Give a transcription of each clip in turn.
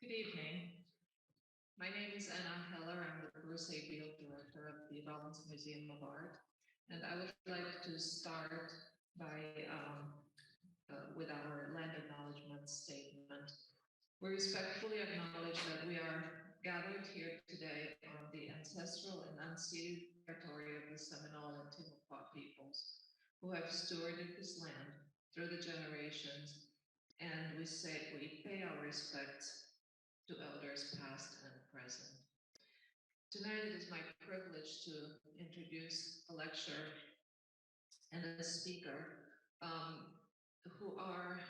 Good evening. My name is Anna Heller. I'm the Bruce A. Beal Director of the Rollins Museum of Art. And I would like to start by with our land acknowledgement statement. We respectfully acknowledge that we are gathered here today on the ancestral and unceded territory of the Seminole and Timucua peoples who have stewarded this land through the generations, and we pay our respects to elders past and present. Tonight it is my privilege to introduce a lecturer and a speaker who are,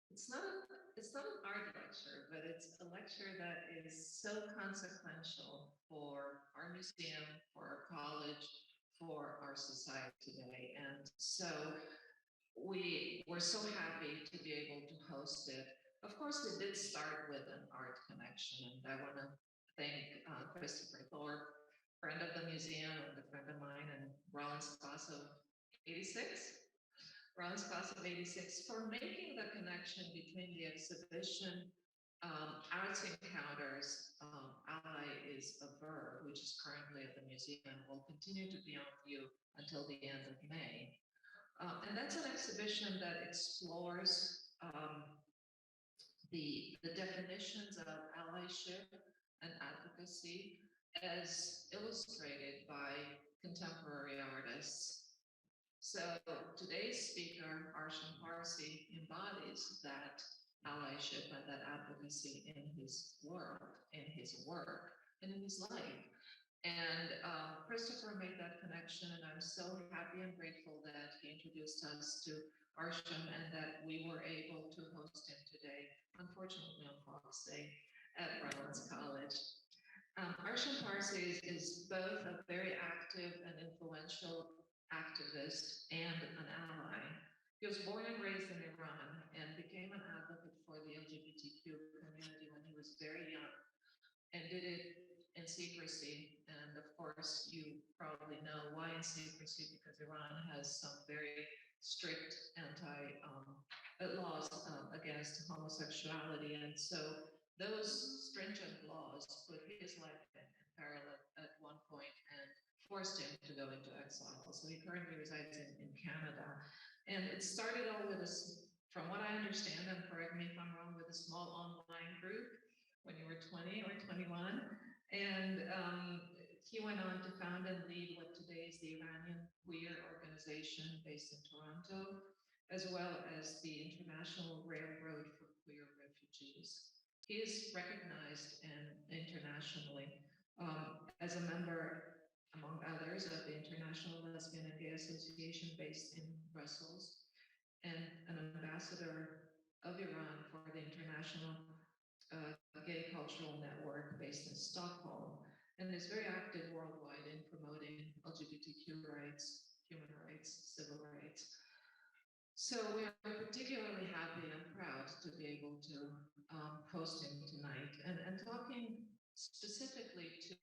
it's not an art lecture, but it's a lecture that is so consequential for our museum, for our college, for our society today. And so we were so happy to be able to host it. Of course, it did start with an art connection, and I want to thank Christopher Thorpe, friend of the museum and a friend of mine, and Rollins class of 86, for making the connection between the exhibition Arts Encounters, Ally is a Verb, which is currently at the museum and will continue to be on view until the end of May. And that's an exhibition that explores the definitions of allyship and advocacy as illustrated by contemporary artists. So today's speaker, Arsham Parsi, embodies that allyship and that advocacy in his world, in his work, and in his life. And Christopher made that connection, and I'm so happy and grateful that he introduced us to Arsham and that we were able to host him today, unfortunately on Fox Day at Rollins College. Arsham Parsi is both a very active and influential activist and an ally. He was born and raised in Iran and became an advocate for the LGBTQ community when he was very young and did it in secrecy. And of course, you probably know why in secrecy, because Iran has some very strict laws against homosexuality. And so those stringent laws put his life in peril at one point and forced him to go into exile. So he currently resides in Canada. And it started all with from what I understand, and correct me if I'm wrong, with a small online group when you were 20 or 21. And he went on to found and lead what today is the Iranian Queer Organization based in Toronto, as well as the International Railroad for Queer Refugees. He is recognized internationally as a member, among others, of the International Lesbian and Gay Association based in Brussels, and an ambassador of Iran for the International Gay Cultural Network based in Stockholm, and is very active worldwide in promoting LGBTQ rights, human rights, civil rights. So we are particularly happy and proud to be able to host him tonight and talking specifically to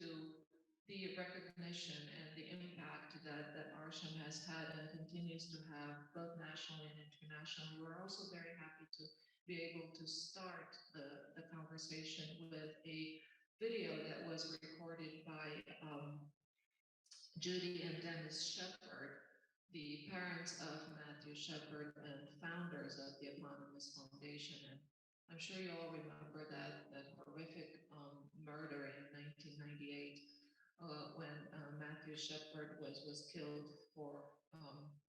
the recognition and the impact that Arsham has had and continues to have both nationally and internationally. We're also very happy to be able to start the conversation with a video that was recorded by Judy and Dennis Shepard, the parents of Matthew Shepard and founders of the eponymous foundation. And I'm sure you all remember that horrific murder in 1998 when Matthew Shepard was killed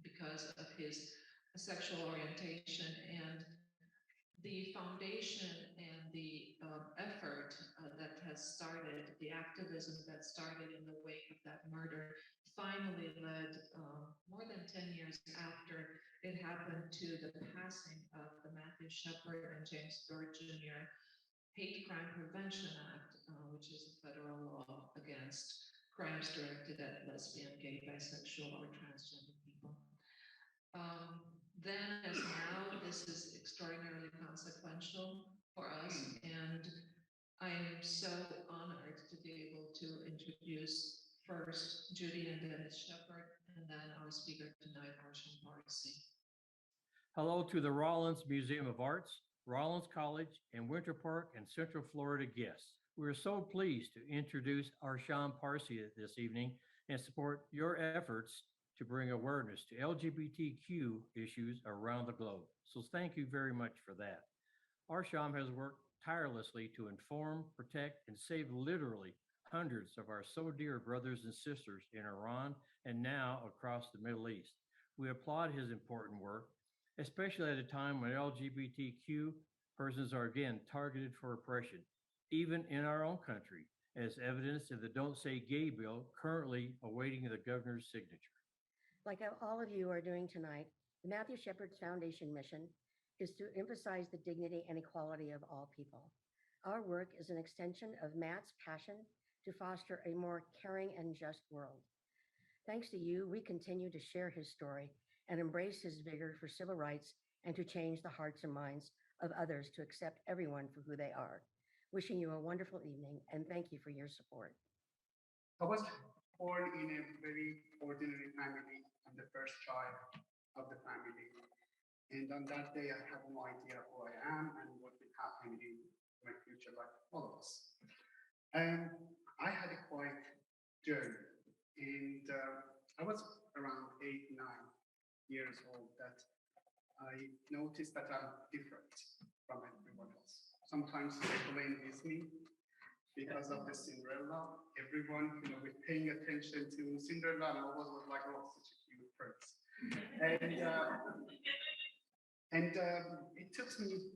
because of his sexual orientation. And the foundation and the effort that has started, the activism that started in the wake of that murder, finally led more than 10 years after it happened to the passing of the Matthew Shepard and James Byrd Jr. Hate Crime Prevention Act, which is a federal law against crimes directed at lesbian, gay, bisexual, or transgender people. Then as now, this is extraordinarily consequential for us, and I am so honored to be able to introduce first Judy and Dennis Shepard, and then our speaker tonight, Arsham Parsi. Hello to the Rollins Museum of Arts. Rollins College, and Winter Park and Central Florida guests. We are so pleased to introduce Arsham Parsi this evening and support your efforts to bring awareness to LGBTQ issues around the globe. So thank you very much for that. Arsham has worked tirelessly to inform, protect, and save literally hundreds of our so dear brothers and sisters in Iran and now across the Middle East. We applaud his important work, especially at a time when LGBTQ persons are again targeted for oppression, even in our own country, as evidenced in the Don't Say Gay bill currently awaiting the governor's signature. Like all of you are doing tonight, the Matthew Shepard Foundation mission is to emphasize the dignity and equality of all people. Our work is an extension of Matt's passion to foster a more caring and just world. Thanks to you, we continue to share his story and embrace his vigor for civil rights and to change the hearts and minds of others to accept everyone for who they are. Wishing you a wonderful evening and thank you for your support. I was born in a very ordinary family. I'm the first child of the family. And on that day, I have no idea who I am and what will happen in my future, like all of us. And I had a quiet journey. And I was around 8, 9 years old that I noticed that I'm different from everyone else. Sometimes they blame me because of the Cinderella. Everyone, was paying attention to Cinderella, and I always was like, oh, such a cute prince. And it took me,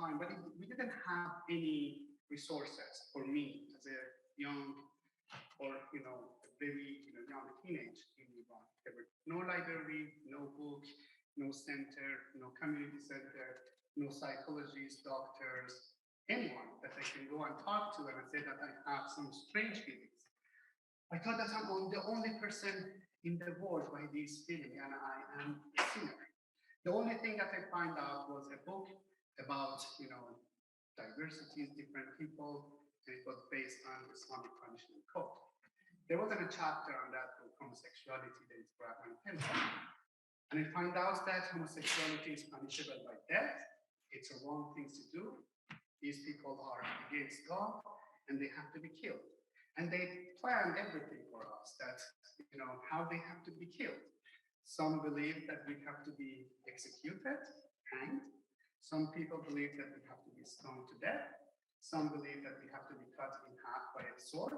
time, but we didn't have any resources for me as a young or, a very, young teenage in Iran. There were no library, no book, no center, no community center, no psychologists, doctors, anyone that I can go and talk to and say that I have some strange feelings. I thought that I'm the only person in the world by this feeling, and I am a sinner. The only thing that I found out was a book about, diversities, different people, and it was based on the Islamic punishment code. There wasn't a chapter on that book, homosexuality, that is brought on attention. And I find out that homosexuality is punishable by death. It's a wrong thing to do. These people are against God and they have to be killed. And they planned everything for us that, how they have to be killed. Some believe that we have to be executed, hanged. Some people believe that we have to be stoned to death. Some believe that we have to be cut in half by a sword.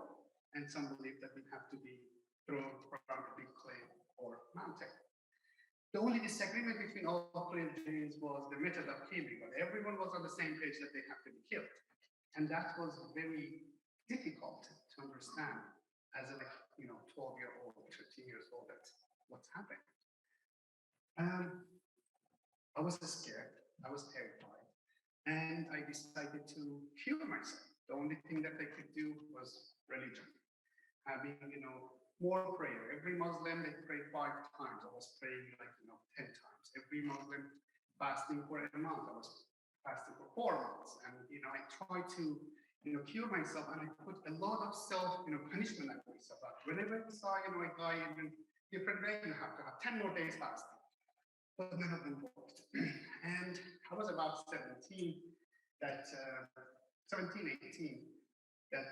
And some believe that we have to be thrown from a big cliff or mountain. The only disagreement between all religions was the method of killing, but everyone was on the same page that they have to be killed. And that was very difficult to understand as a 12-year-old, 13 years old, that's what's happening. I was scared, I was terrified, and I decided to kill myself. The only thing that I could do was religion. Having, more prayer. Every Muslim, they pray 5 times. I was praying 10 times. Every Muslim fasting for a month. I was fasting for 4 months. And, I tried to, kill myself, and I put a lot of self, punishment on myself. But whenever I saw, a guy in a different way, you have to have 10 more days fasting. But none of them worked. And I was about 17, 18, that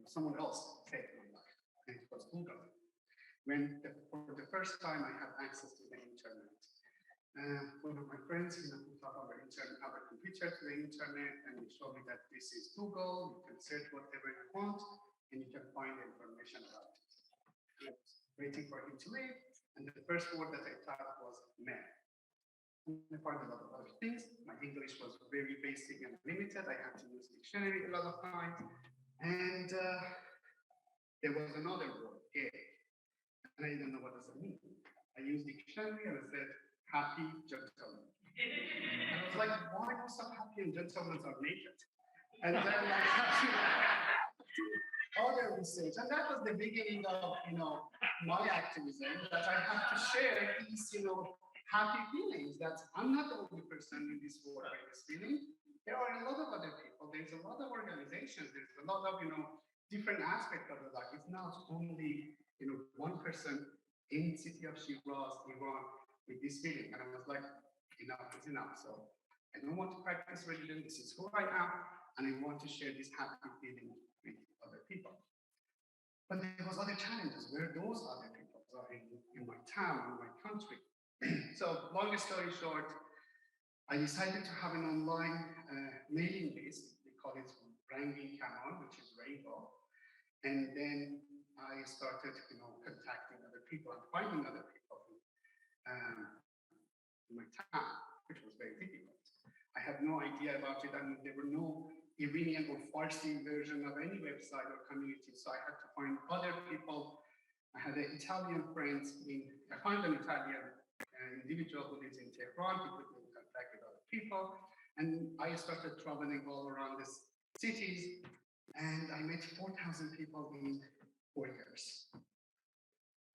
someone else saved my life, and it was Google. For the first time I had access to the internet. One of my friends, hooked up our computer to the internet, and he showed me that this is Google. You can search whatever you want, and you can find information about it. I was waiting for him to leave, and the first word that I typed was man. I found a lot of other things. My English was very basic and limited. I had to use dictionary a lot of times. And there was another word, gay. And I didn't know what does it mean. I used dictionary and I said, happy gentleman. And I was like, why most of happy and gentlemen are naked? And then I had to other research. And that was the beginning of, my activism, that I have to share these, happy feelings, that I'm not the only person in this world by this feeling. There are a lot of other people. There's a lot of organizations. There's a lot of, different aspects of the life. It's not only, one person in the city of Shiraz, Iran, with this feeling. And I was like, enough is enough. So I don't want to practice religion. This is who I am, and I want to share this happy feeling with other people. But there was other challenges where those other people are in my town, in my country. So long story short, I decided to have an online mailing list. We call it Rangi Kanon, which is rainbow. And then I started, contacting other people and finding other people in my town, which was very difficult. I had no idea about it. I mean, there were no Iranian or Farsi version of any website or community, so I had to find other people. I had an Italian friend I found an Italian individual who lives in Tehran. He put me in contact with other people, and I started traveling all around the cities, and I met 4,000 people in 4 years.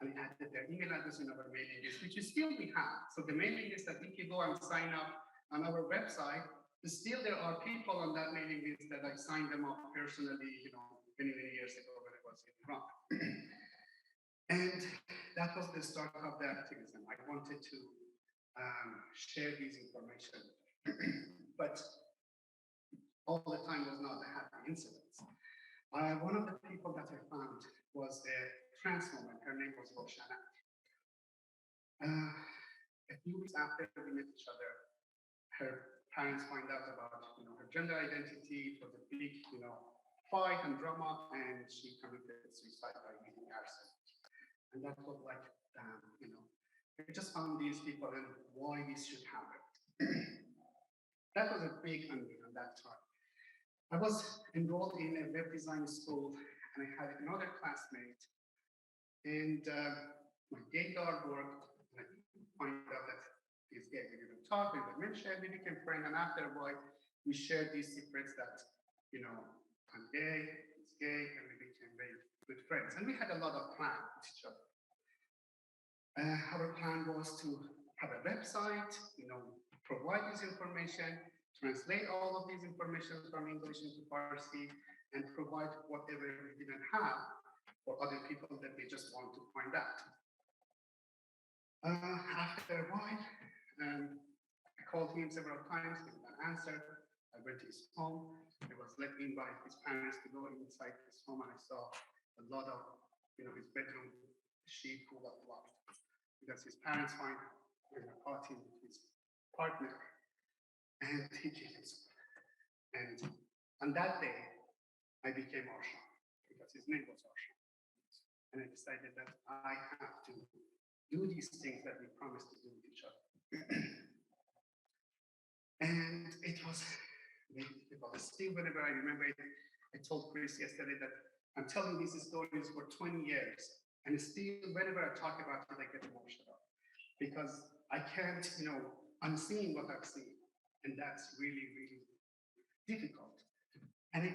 And I added their email address in our mailing list, which is still we have. So the mailing list that if you go and sign up on our website, still there are people on that mailing list that I signed them up personally, many, many years ago when I was in Iran. And that was the start of the activism. I wanted to share this information, but all the time was not a happy incident. One of the people that I found was a trans woman. Her name was Roshana. A few weeks after we met each other, her parents find out about her gender identity. It was a big fight and drama, and she committed suicide by eating arson. And that was like, I just found these people and why this should happen. That was a big unknown at that time. I was enrolled in a web design school, and I had another classmate, and my gaydar worked, and I find out that he's gay. We didn't talk, we didn't mention, we became friends, and after a while, we shared these secrets that, I'm gay, he's gay, and we became very good friends. And we had a lot of plans with each other. Our plan was to have a website, provide this information, translate all of these information from English into Farsi, and provide whatever we didn't have for other people that they just want to find out. After a while, I called him several times, he didn't answer. I went to his home. I was let in by his parents to go inside his home, and I saw a lot of, his bedroom sheet full of blood, because his parents find caught him with his partner, and he killed himself. And on that day, I became Arsham, because his name was Arsham. And I decided that I have to do these things that we promised to do with each other. And it was very difficult. Still, whenever I remember it, I told Chris yesterday that I'm telling these stories for 20 years. And still, whenever I talk about it, I get emotional. Because I can't, unseen what I've seen. And that's really, really difficult. And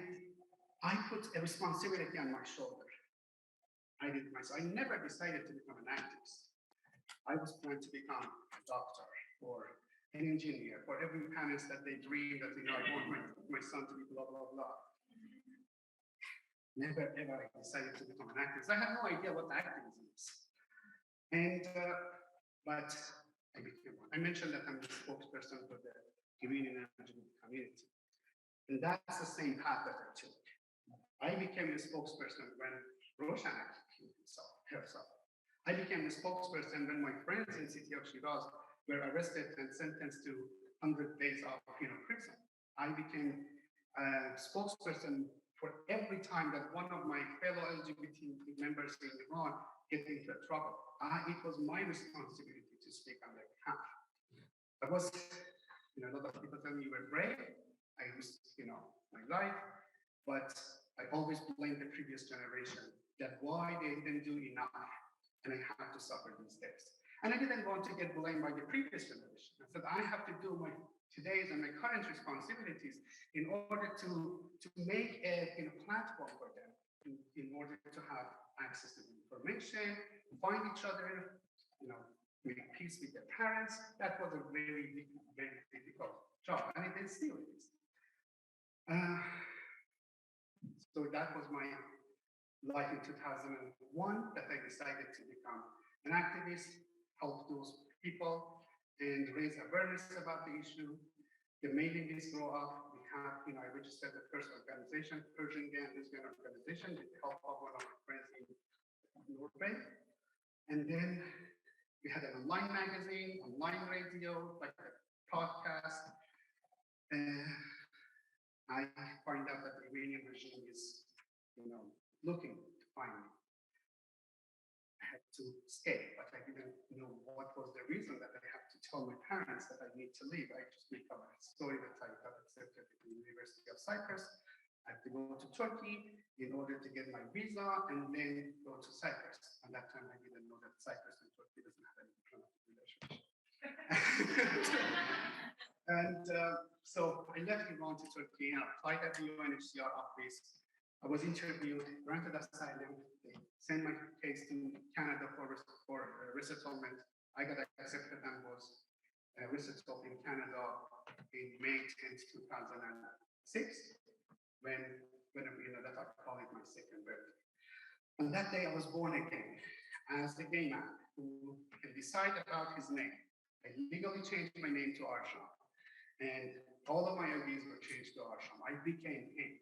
I put a responsibility on my shoulder. I did myself. I never decided to become an activist. I was planned to become a doctor or an engineer, or every parents that they dream that, I want my son to be blah, blah, blah. Never, ever I decided to become an activist. I had no idea what activism is. And, but I became one. I mentioned that I'm the spokesperson for the Iranian LGBT community. And that's the same path that I took. I became a spokesperson when Roshana killed herself. I became a spokesperson when my friends in the city of Shiraz were arrested and sentenced to 100 days of prison. I became a spokesperson for every time that one of my fellow LGBT members in Iran get into trouble. It was my responsibility to speak on their behalf. I was, a lot of people tell me you were brave. I risked, my life, but I always blame the previous generation that why they didn't do enough, and I have to suffer these days. And I didn't want to get blamed by the previous generation. I said I have to do my today's and my current responsibilities in order to make a platform for them, in order to have access to information, find each other, make peace with their parents. That was a very, very difficult job, and it still is. So that was my life in 2001, that I decided to become an activist, help those people, and raise awareness about the issue. the mailing list grow up. We have, I registered the first organization, Persian Gay and Lesbian Organization, with the help of one of my friends in Norway. And then we had an online magazine, online radio, like a podcast. I find out that the Iranian regime is, looking to find me. I had to escape, but I didn't know what was the reason that I have to tell my parents that I need to leave. I just make up a story that I got accepted at the University of Cyprus. I have to go to Turkey in order to get my visa and then go to Cyprus. At that time, I didn't know that Cyprus and Turkey doesn't have any diplomatic relationship. And so I left Iran to Turkey and applied at the UNHCR office. I was interviewed, granted asylum. They sent my case to Canada for resettlement. I got accepted and was resettled in Canada in May 10th, 2006, when that I call it my second birthday. On that day, I was born again as a gay man who can decide about his name. I legally changed my name to Arsham. And all of my IDs were changed to Arsham. I became him.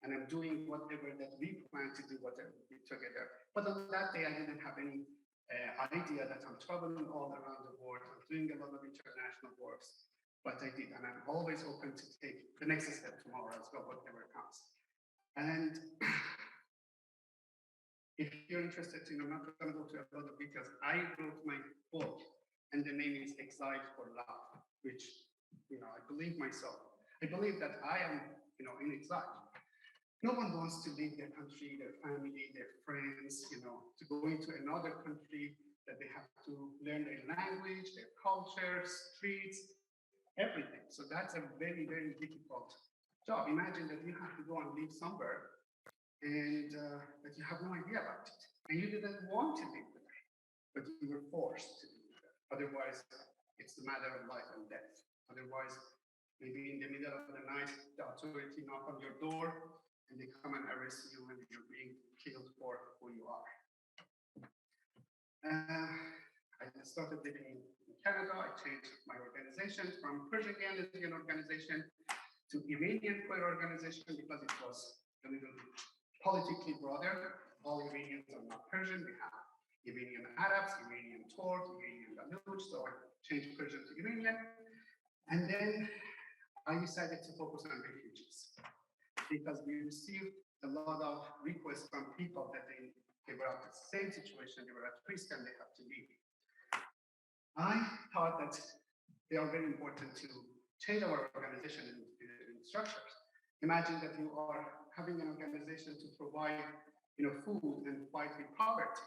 And I'm doing whatever that we plan to do, whatever we together. But on that day, I didn't have any idea that I'm traveling all around the world. I'm doing a lot of international works, but I did. And I'm always open to take the next step tomorrow as well, whatever comes. And if you're interested to, I'm not going to go to a lot of details. I wrote my book, and the name is Exile for Love, which, I believe myself. I believe that I am, in exile. No one wants to leave their country, their family, their friends, to go into another country that they have to learn their language, their culture, streets, everything. So that's a very, very difficult job. Imagine that you have to go and live somewhere and that you have no idea about it. And you didn't want to live there, but you were forced to live there. Otherwise, it's a matter of life and death. Otherwise, maybe in the middle of the night, the authority knock on your door and they come and arrest you and you're being killed for who you are. I started living in Canada. I changed my organization from Persian Gay and Lesbian Organization to Iranian Queer Organization because it was a little politically broader. All Iranians are not Persian. We have Iranian Arabs, Iranian Turk, Iranian Baluch, so I changed Persian to Iranian. And then I decided to focus on refugees because we received a lot of requests from people that they were at the same situation, they were at risk and they have to leave. I thought that they are very important to change our organization in structures. Imagine that you are having an organization to provide food and fight with poverty.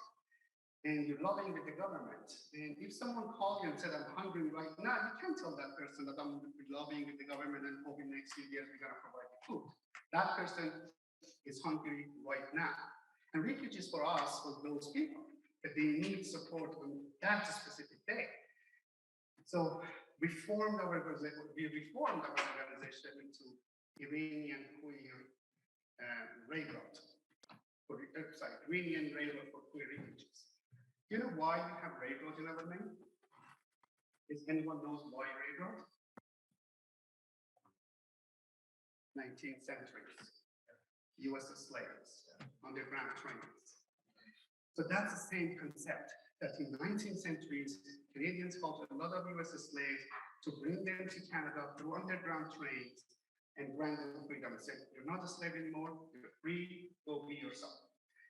And you're lobbying with the government. And if someone called you and said, I'm hungry right now, you can't tell that person that I'm lobbying with the government and hoping next few years we're going to provide the food. That person is hungry right now. And refugees for us was those people that they need support on that specific day. So we reformed our organization into Iranian Queer Railroad. Iranian Railroad for Queer Refugees. Do you know why we have railroads in our name? Is anyone knows why railroad? 19th centuries, US slaves, underground trains. So that's the same concept that in 19th centuries, Canadians helped a lot of US slaves to bring them to Canada through underground trains and grant them freedom. Say, you're not a slave anymore, you're free, go be yourself.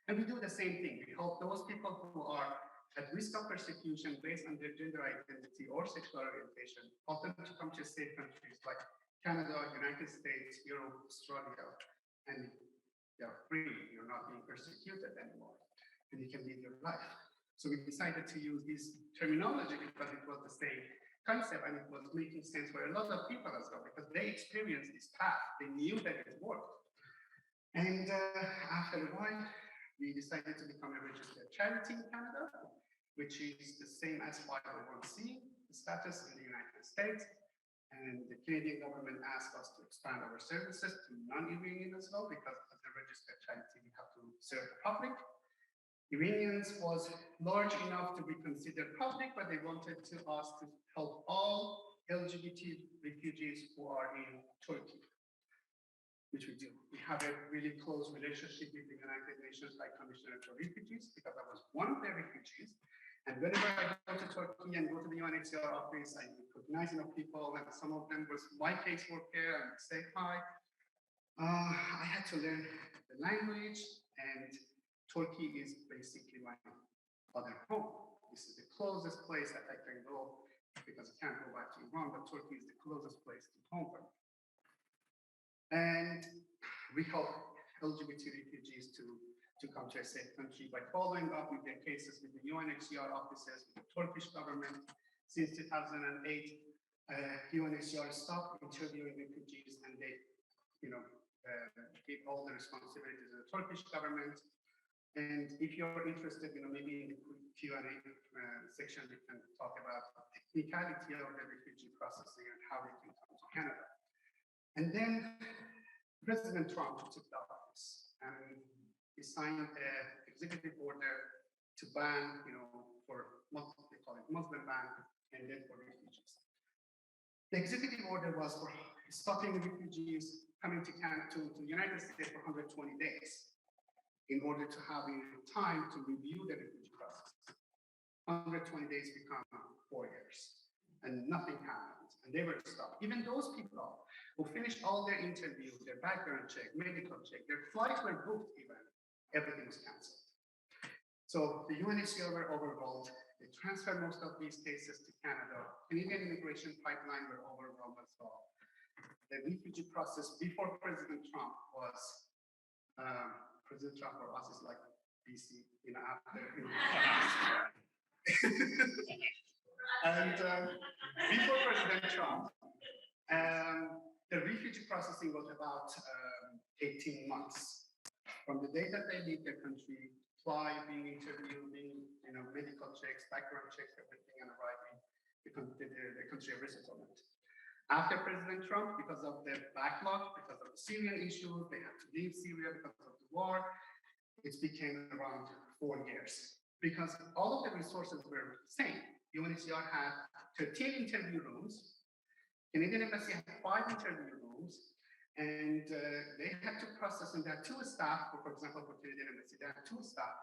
And we do the same thing. We help those people who are at risk of persecution based on their gender identity or sexual orientation, help them to come to safe countries like Canada, United States, Europe, Australia, and they're free. You're not being persecuted anymore, and you can live your life. So we decided to use this terminology because it was the same concept and it was making sense for a lot of people as well because they experienced this path. They knew that it worked. And after a while, we decided to become a registered charity in Canada, which is the same as 501c status in the United States. And the Canadian government asked us to expand our services to non-Iranian as well, because as a registered charity, we have to serve the public. Iranians was large enough to be considered public, but they wanted us to help all LGBT refugees who are in Turkey, which we do. We have a really close relationship with the United Nations High Commissioner for Refugees because I was one of their refugees. And whenever I go to Turkey and go to the UNHCR office, I recognize people, and some of them was my caseworker and say hi. I had to learn the language, and Turkey is basically my other home. This is the closest place that I can go because I can't go back to Iran, but Turkey is the closest place to home for me. And we help LGBT refugees to come to a safe country by following up with their cases with the UNHCR offices, with the Turkish government. Since 2008, UNHCR stopped interviewing refugees, and they, gave all the responsibilities to the Turkish government. And if you're interested, maybe in the Q&A section, we can talk about the technicality of the refugee processing and how they can come to Canada. And then President Trump took the office, and he signed an executive order to ban, for they call it Muslim ban, and then for refugees. The executive order was for stopping refugees coming to the United States for 120 days in order to have time to review the refugee process. 120 days become 4 years, and nothing happened, and they were stopped. Even those people who finished all their interviews, their background check, medical check, their flights were booked even, everything was canceled. So the UNHCR were overwhelmed. They transferred most of these cases to Canada. Canadian immigration pipeline were overwhelmed as well. The refugee process before President Trump was, President Trump for us is like BC, after. And before President Trump, the refugee processing was about 18 months. From the day that they leave the country, fly, being interviewed, being, medical checks, background checks, everything, and arriving the country of resettlement. After President Trump, because of the backlog, because of the Syrian issue, they had to leave Syria because of the war. It became around 4 years because all of the resources were the same. UNHCR had 13 interview rooms. Canadian Embassy had 5 interview rooms. And they had to process, and there are 2 staff, for example, for Canadian Embassy, there are 2 staff.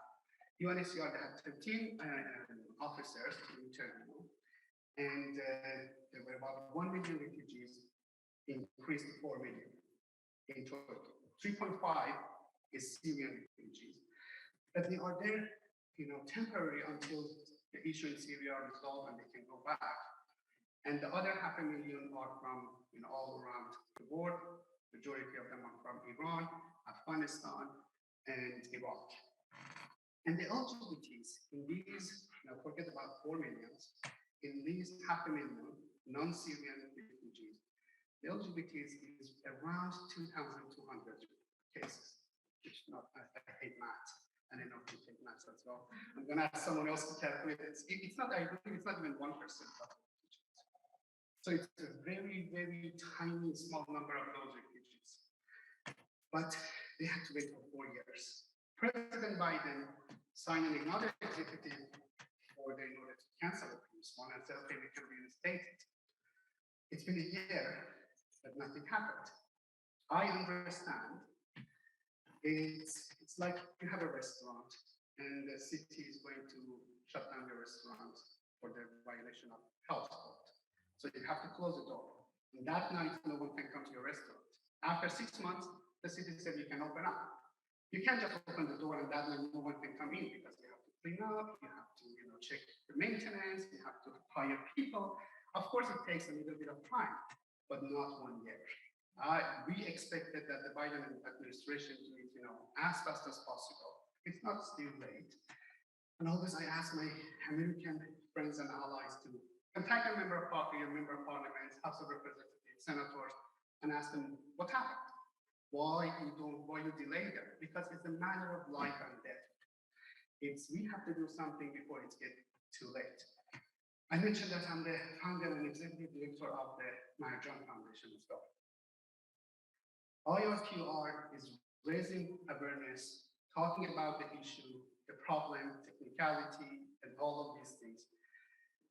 UNHCR, they had 13 officers to interview, and there were about 1 million refugees, increased to 4 million in Turkey. 3.5 is Syrian refugees, but they are there, temporary until the issue in Syria is resolved and they can go back. And the other 500,000 are from, all around the world. Majority of them are from Iran, Afghanistan, and Iraq. And the LGBTs in these, forget about 4 million, in these 500,000 non-Syrian refugees, the LGBTs is around 2,200 cases, which is not, I hate math, and I know you hate math as well. I'm gonna ask someone else to calculate it. It's not, I believe it's not even 1% of refugees. So it's a very, very tiny, small number of those refugees. But they had to wait for 4 years. President Biden signed another executive order in order to cancel the previous one and said, okay, we can reinstate it. It's been a year, but nothing happened. I understand. It's like you have a restaurant and the city is going to shut down your restaurant for the violation of health code. So you have to close the door. And that night, no one can come to your restaurant. After 6 months, the city said you can open up. You can't just open the door and that night no one can come in because you have to clean up, you have to check the maintenance, you have to hire people. Of course, it takes a little bit of time, but not 1 year. We expected that the Biden administration do it, as fast as possible. It's not still late. And always I ask my American friends and allies to contact a member of parliament, House of Representatives, senators, and ask them what happened. Why you delay them? Because it's a matter of life and death. We have to do something before it gets too late. I mentioned that I'm the founder and executive director of the Matthew Shepard Foundation as well. IRQR is raising awareness, talking about the issue, the problem, technicality, and all of these things.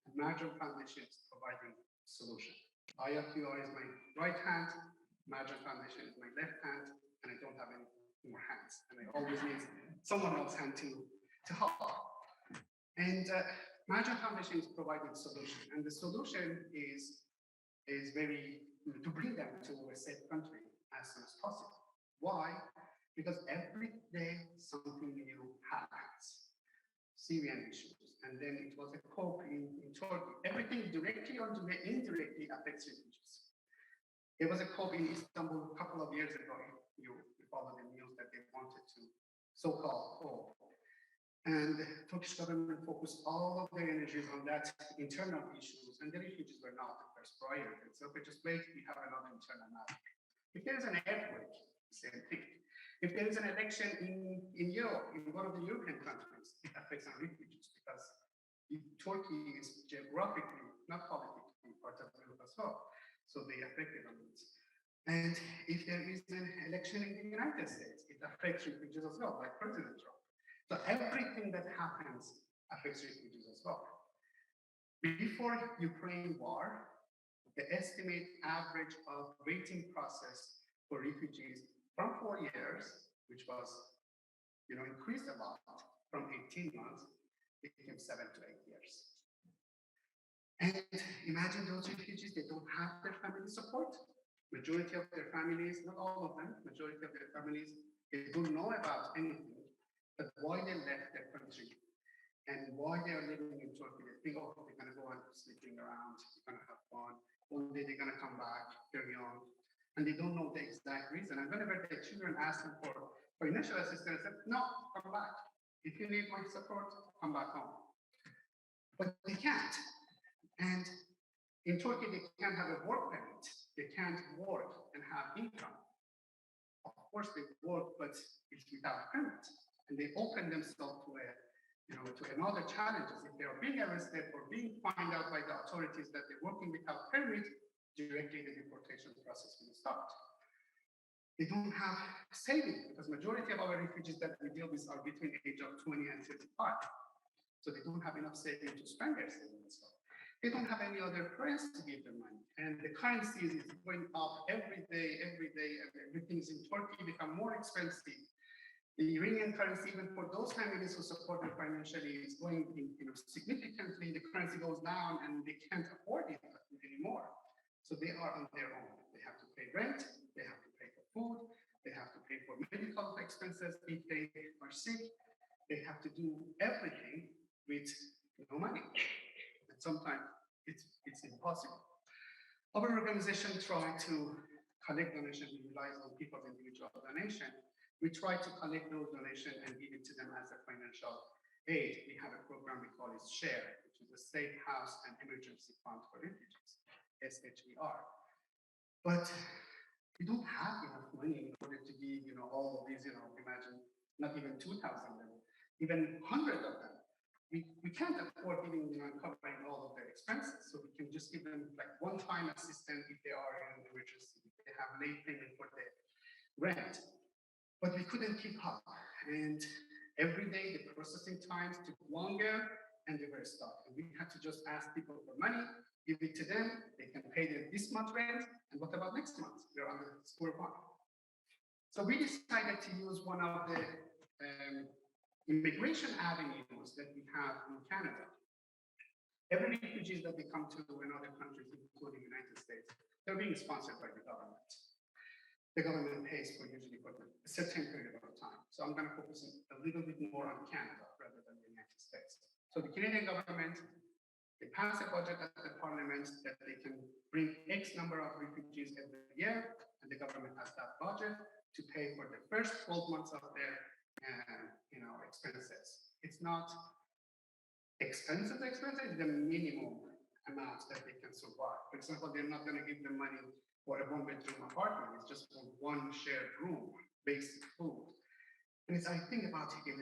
and Margin Foundation is providing solution. IFQR is my right hand, Margin Foundation is my left hand, and I don't have any more hands, and I always need someone else's hand to help. And Margin Foundation is providing solution, and the solution is very to bring them to a safe country as soon as possible. Why? Because every day something new happens. Syrian issues, and then it was a COP in Turkey. Everything directly or indirectly affects refugees. There was a COP in Istanbul a couple of years ago. You follow the news that they wanted to so-called COP. And the Turkish government focused all of their energies on that internal issues, and the refugees were not the first priority. So we just wait, we have another internal matter. If there is an earthquake, same thing. If there is an election in Europe, in one of the European countries, it affects our refugees because Turkey is geographically, not politically, part of Europe as well. So they affect it on this. And if there is an election in the United States, it affects refugees as well, like President Trump. So everything that happens affects refugees as well. Before Ukraine war, the estimate average of waiting process for refugees from 4 years, which was, increased a lot from 18 months, became 7 to 8 years. And imagine those refugees, they don't have their family support. Majority of their families, not all of them, majority of their families, they don't know about anything, but why they left their country and why they are living in Turkey. They think, oh, they're gonna go on sleeping around, they're gonna have fun. One day they're gonna come back, they're young. And they don't know the exact reason. And whenever their children ask them for financial assistance, they say, no, come back. If you need my support, come back home. But they can't. And in Turkey, they can't have a work permit. They can't work and have income. Of course, they work, but it's without permit. And they open themselves to another challenges. If they are being arrested or being found out by the authorities that they're working without permit, directly the deportation process will start. They don't have savings because majority of our refugees that we deal with are between the age of 20 and 35. So they don't have enough savings to spend their savings. They don't have any other friends to give them money. And the currency is going up every day, and everything's in Turkey become more expensive. The Iranian currency, even for those families who support them financially, is going significantly. The currency goes down and they can't afford it anymore. So they are on their own. They have to pay rent, they have to pay for food, they have to pay for medical expenses if they are sick. They have to do everything with no money. And sometimes it's impossible. Our organization tries to collect donations. We rely on people's individual donation. We try to collect those donations and give it to them as a financial aid. We have a program we call it SHARE, which is a Safe House and Emergency Fund for Refugees. SHER. But we don't have enough money in order to give, all of these, imagine not even 2,000 of them, even 100 of them. We can't afford giving, covering all of their expenses. So we can just give them like one-time assistance if they are in an emergency, if they have late payment for their rent. But we couldn't keep up. And every day the processing times took longer and they were stuck. And we had to just ask people for money, give it to them, they can pay them this month rent, and what about next month? We're on the square one. So we decided to use one of the immigration avenues that we have in Canada. Every refugee that they come to another country, including the United States, they're being sponsored by the government. The government pays for usually for a certain period of time. So I'm going to focus a little bit more on Canada rather than the United States. So the Canadian government, they pass a budget at the parliament that they can bring X number of refugees every year, and the government has that budget to pay for the first 12 months of their expenses. It's not expensive, it's the minimum amount that they can survive. For example, they're not going to give them money for a one-bedroom apartment. It's just for one shared room, basic food. And it's, I think, about 1,100.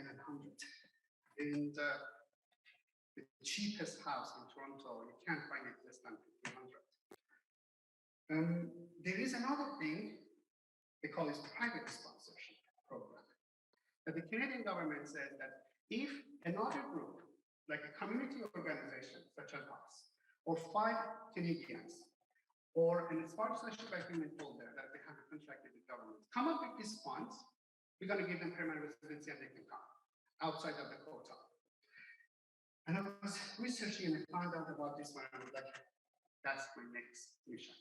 And the cheapest house in Toronto, you can't find it less than 1,500. There is another thing, they call it private sponsorship program. That the Canadian government said that if another group like a community organization such as us, or 5 Canadians, or an sponsorship agreement holder that they have a contract with the government, come up with these funds, we're going to give them permanent residency and they can come outside of the quota. And I was researching and I found out about this one. I was like, that's my next mission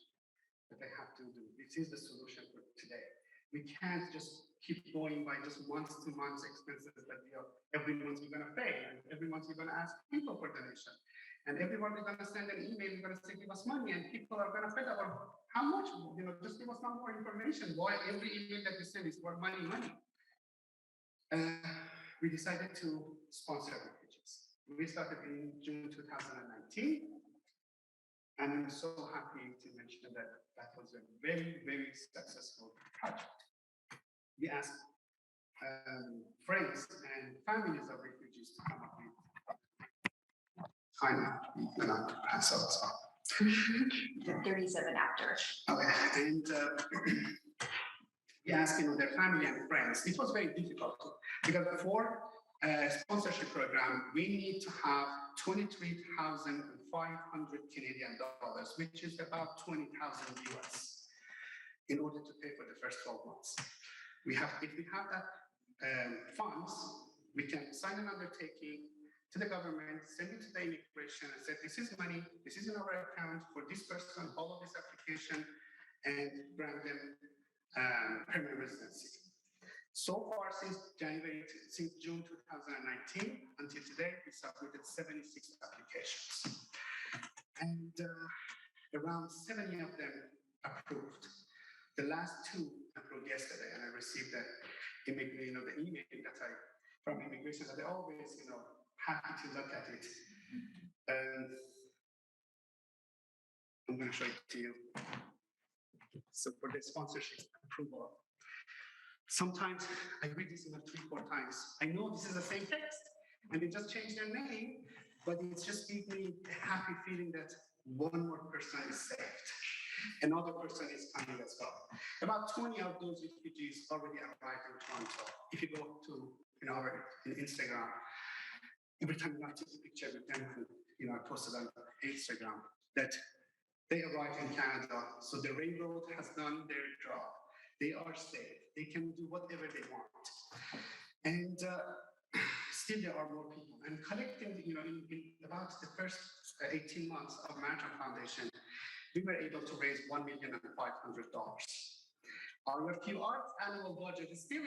that I have to do. This is the solution for today. We can't just keep going by just month to month expenses that every month we're going to pay, and every month we're going to ask people for donation. And everyone we're going to send an email, we're going to say, give us money, and people are going to fed about how much, just give us some more information. Why every email that we send is for money. We decided to sponsor refugees. We started in June 2019. And I'm so happy to mention that that was a very, very successful project. We asked friends and families of refugees to come up with. I'm going to pass out. 37 after. Okay, and we asked their family and friends. It was very difficult because for a sponsorship program, we need to have 23,500 Canadian dollars, which is about 20,000 US, in order to pay for the first 12 months. If we have that funds, we can sign an undertaking to the government, send it to the immigration, and say, this is money, this is in our account for this person, follow this application, and grant them permanent residency. So far, since June 2019 until today, we submitted 76 applications, and around 70 of them approved. The last 2 approved yesterday, and I received the email that from immigration that they always, happy to look at it. I'm going to show it to you. So for the sponsorship approval, sometimes I read this 3-4 times. I know this is the same text, and they just changed their name, but it just gives me a happy feeling that one more person is saved. Another person is coming as well. About 20 of those refugees already arrived in Toronto. If you go to our Instagram, every time I take a picture with them, I posted on Instagram that they arrived in Canada. So the railroad has done their job. They are safe. They can do whatever they want. And still there are more people. And collecting, in about the first 18 months of Arsham Foundation, we were able to raise $1,500,000. Our RFQ's annual budget is still,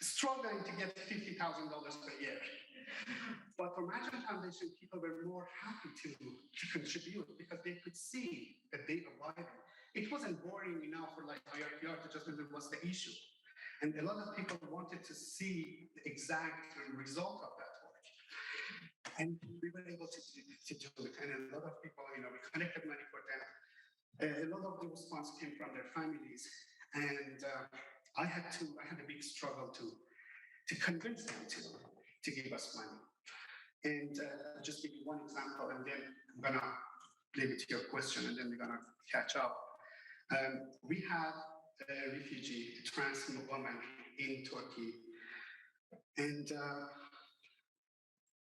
struggling to get $50,000 per year. But for Arsham Foundation, people were more happy to contribute because they could see that they arrived. It wasn't boring enough for IRPR to just wonder what's the issue. And a lot of people wanted to see the exact result of that work. And we were able to do it. And a lot of people, we collected money for them. A lot of the response came from their families. And I had a big struggle to convince them to give us money. And I'll just give you one example, and then I'm gonna leave it to your question, and then we're gonna catch up. We have a refugee, a trans woman in Turkey, and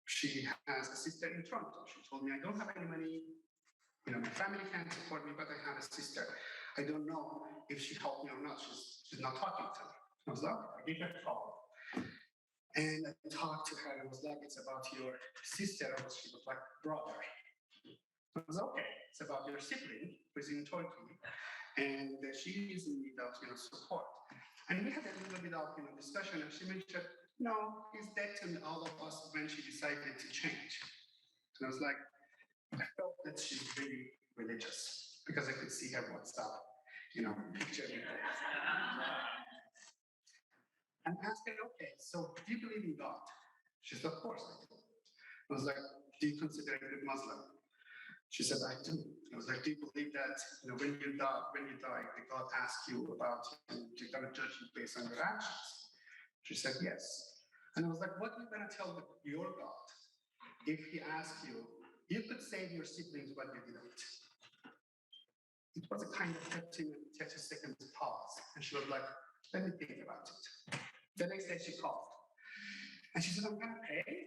she has a sister in Toronto. She told me, I don't have any money, my family can't support me, but I have a sister. I don't know if she helped me or not. She's not talking to me. I was like, I gave her a call. And I talked to her, and I was like, it's about your sister, or she was like, brother. I was okay, it's about your sibling who's in Turkey, and she is in need of support. And we had a little bit of discussion, and she mentioned, no, he's dead to all of us when she decided to change. And I was like, I felt that she's really religious because I could see her WhatsApp, picture. And I asked her, okay, so do you believe in God? She said, of course I do. I was like, do you consider a good Muslim? She said, I do. I was like, do you believe that when you die, that God asks you about, you're going to judge you based on your actions? She said, yes. And I was like, what are you going to tell your God if he asks you, you could save your siblings, but you didn't? It was a kind of 30 seconds pause. And she was like, let me think about it. The next day she called. And she said, I'm going to pay,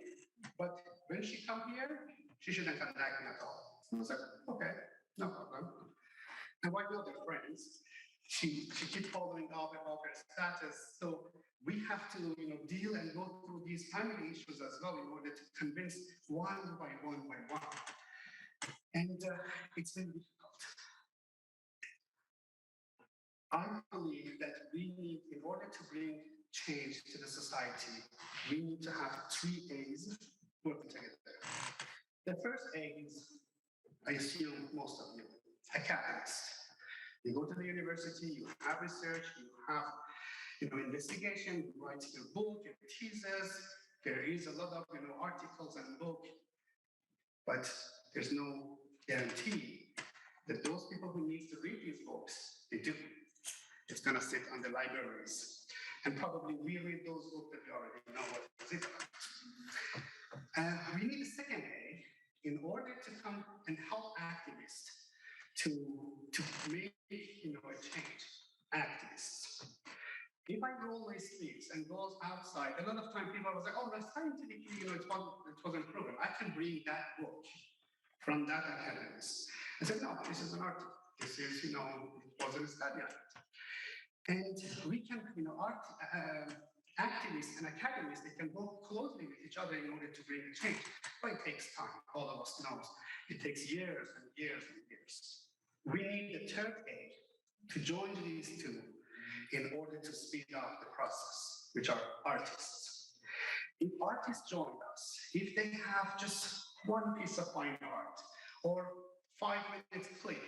but when she come here, she shouldn't contact me at all. I was like, okay, no problem. And while we are friends, she keeps following up about her status. So we have to, deal and go through these family issues as well in order to convince one by one. And it's been difficult. I believe that we need, in order to bring change to the society, we need to have 3 A's working together. The first A is, I assume most of you, academics. You go to the university, you have research, you have investigation, you write your book, your thesis, there is a lot of articles and books, but there's no guarantee that those people who need to read these books, they do. It's gonna sit on the libraries. And probably we read those books that we already know what it's about. We need a second A in order to come and help activists to make a change. Activists. If I roll my sleeves and goes outside, a lot of time people was like, oh, that's scientifically, it wasn't proven. I can bring that book from that academist. I said, no, this is an article. This is, it wasn't a study on it. And we can, activists and academists, they can work closely with each other in order to bring a change. But it takes time, all of us know. It takes years and years and years. We need a third A to join these two in order to speed up the process, which are artists. If artists join us, if they have just one piece of fine art, or 5 minutes clip,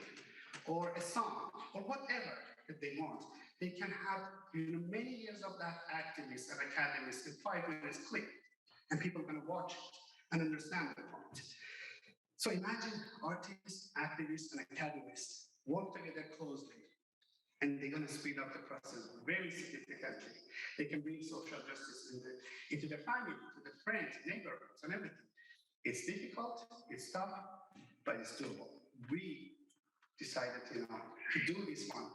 or a song, or whatever that they want, they can have many years of that activist and academist in 5 minutes clip, and people are going to watch it and understand the point. So imagine artists, activists, and academists work together closely, and they're going to speed up the process very significantly. They can bring social justice into the family, to the friends, neighborhoods, and everything. It's difficult, it's tough, but it's doable. We decided to do this one,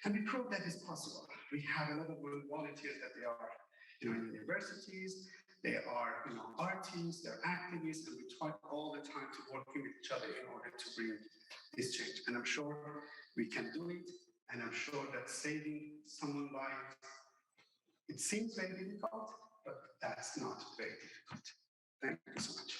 and we proved that it's possible. We have a lot of volunteers that they are in universities, they are artists, they're activists, and we try all the time to work with each other in order to bring this change. And I'm sure we can do it, and I'm sure that saving someone's life, it seems very difficult, but that's not very difficult. Thank you so much.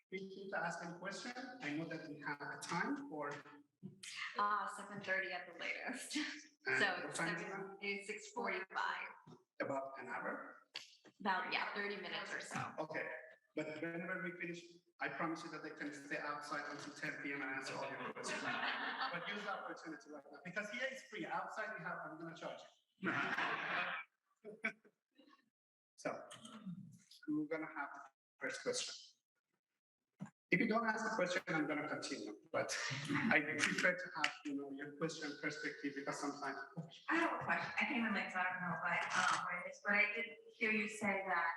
Feel free to ask any question. I know that we have a time for 7:30 at the latest. So it's 6:45. About an hour? About 30 minutes or so. Okay, but whenever we finish, I promise you that I can stay outside until 10 p.m. and answer all your questions. But use the opportunity right now, because here it's free. Outside I'm gonna charge you. So, we're gonna have the first question. If you don't ask a question, I'm going to continue. But I prefer to have, your question perspective, because sometimes. I have a question. I came in late, so I don't know if I this, but I did hear you say that,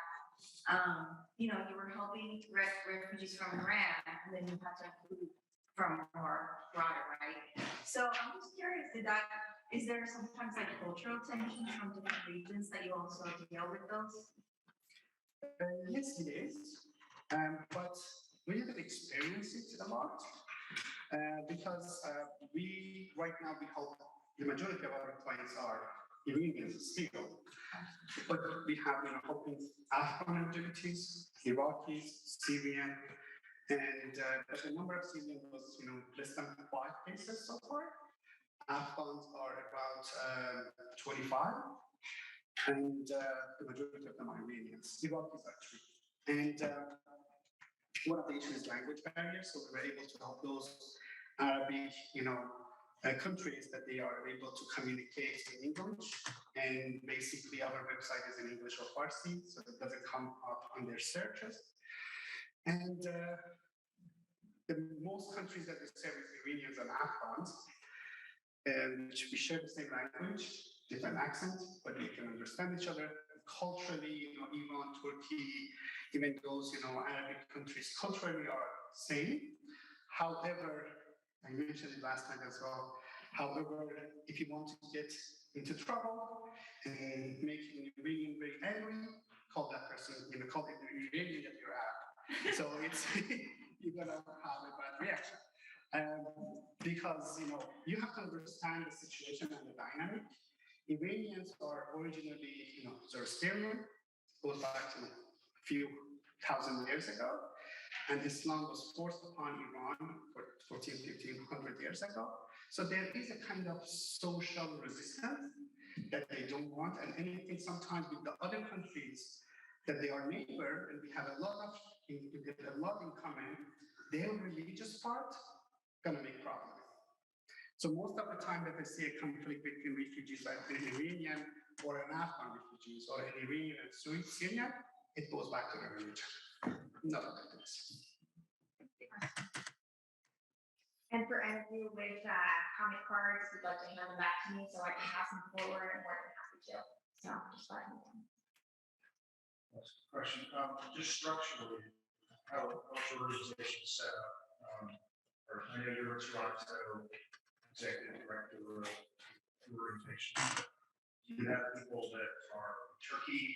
you were helping refugees from Iran, and then you had to include from more broader, right? So I'm just curious, is there sometimes like cultural tensions from different regions that you also deal with those? Yes, it is. But we didn't experience it a lot because right now we help, the majority of our clients are Iranians still, but we have helping Afghan refugees, Iraqis, Syrian, and but the number of Syrian was less than 5 cases so far. Afghans are about 25, and the majority of them are Iranians. Iraqis are 3, and one of the issues is language barriers, so we were able to help those Arabic, countries that they are able to communicate in English, and basically our website is in English or Farsi, so it doesn't come up on their searches. And the most countries that we serve is Iranians and Afghans, which we share the same language, different accents, but we can understand each other. Culturally, Iran, Turkey, even those, Arabic countries culturally are same. However, I mentioned it last time as well, However, if you want to get into trouble and make an Iranian very angry, call that person, call it the Iranian that you're at. So it's, you're gonna have a bad reaction. Because, you have to understand the situation and the dynamic. Iranians are originally, Zoroastrian, goes back to a few thousand years ago, and Islam was forced upon Iran for 1,500 years ago. So there is a kind of social resistance that they don't want, and anything sometimes with the other countries that they are neighbor, and we have a lot in common, their religious part gonna make problem. So most of the time that I see a conflict between refugees, like an Iranian or an Afghan refugees, or an Iranian and Syrian, it goes back to the religion. Not like this. And for any of you with comment cards, you'd like to hand them back to me so I can pass them forward, and more than happy to. So just let me know. That's a question. Just structurally, how your organization is set up. I know you're a Toronto executive director of your organization. Do you have people that are in Turkey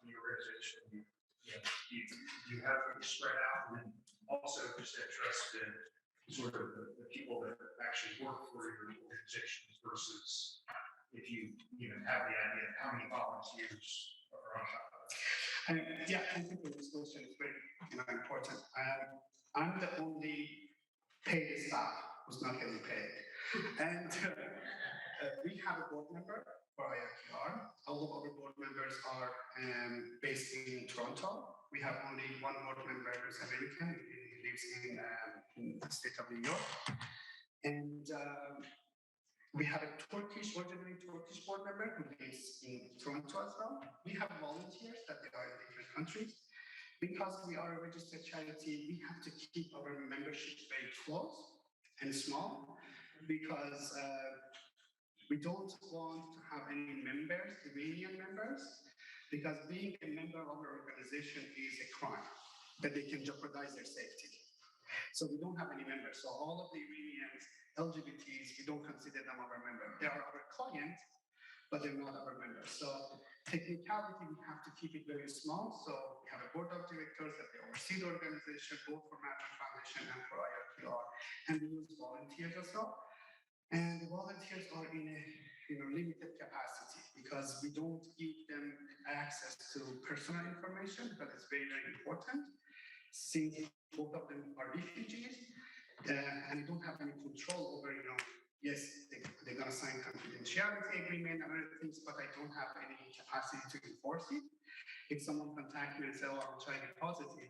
in your organization? Do you have them spread out? And then also just interested in sort of the people that actually work for your organization versus if you even have the idea of how many volunteers are on top of that. Yeah, I think this question is very important. I'm the only paid staff who's not getting paid. And we have a board member for IRQR. All of our board members are based in Toronto. We have only one board member who's American. He lives in the state of New York. And we have a originally Turkish board member who lives in Toronto as well. We have volunteers that they are in different countries. Because we are a registered charity, we have to keep our membership very close and small, because we don't want to have any members, Iranian members, because being a member of our organization is a crime, that they can jeopardize their safety. So we don't have any members. So all of the Iranians, LGBTs, we don't consider them our members. They are our clients, but they're not our members. So technicality, we have to keep it very small. So we have a board of directors that they oversee the organization, both for Matthew Foundation and for IRQR, and we use volunteers as well. And the volunteers are in a limited capacity because we don't give them access to personal information, because it's very, very important. Since both of them are refugees, and we don't have any control over, yes, they're going to sign confidentiality agreement and other things, but I don't have any capacity to enforce it. If someone contacts me and says, oh, I'm HIV positive,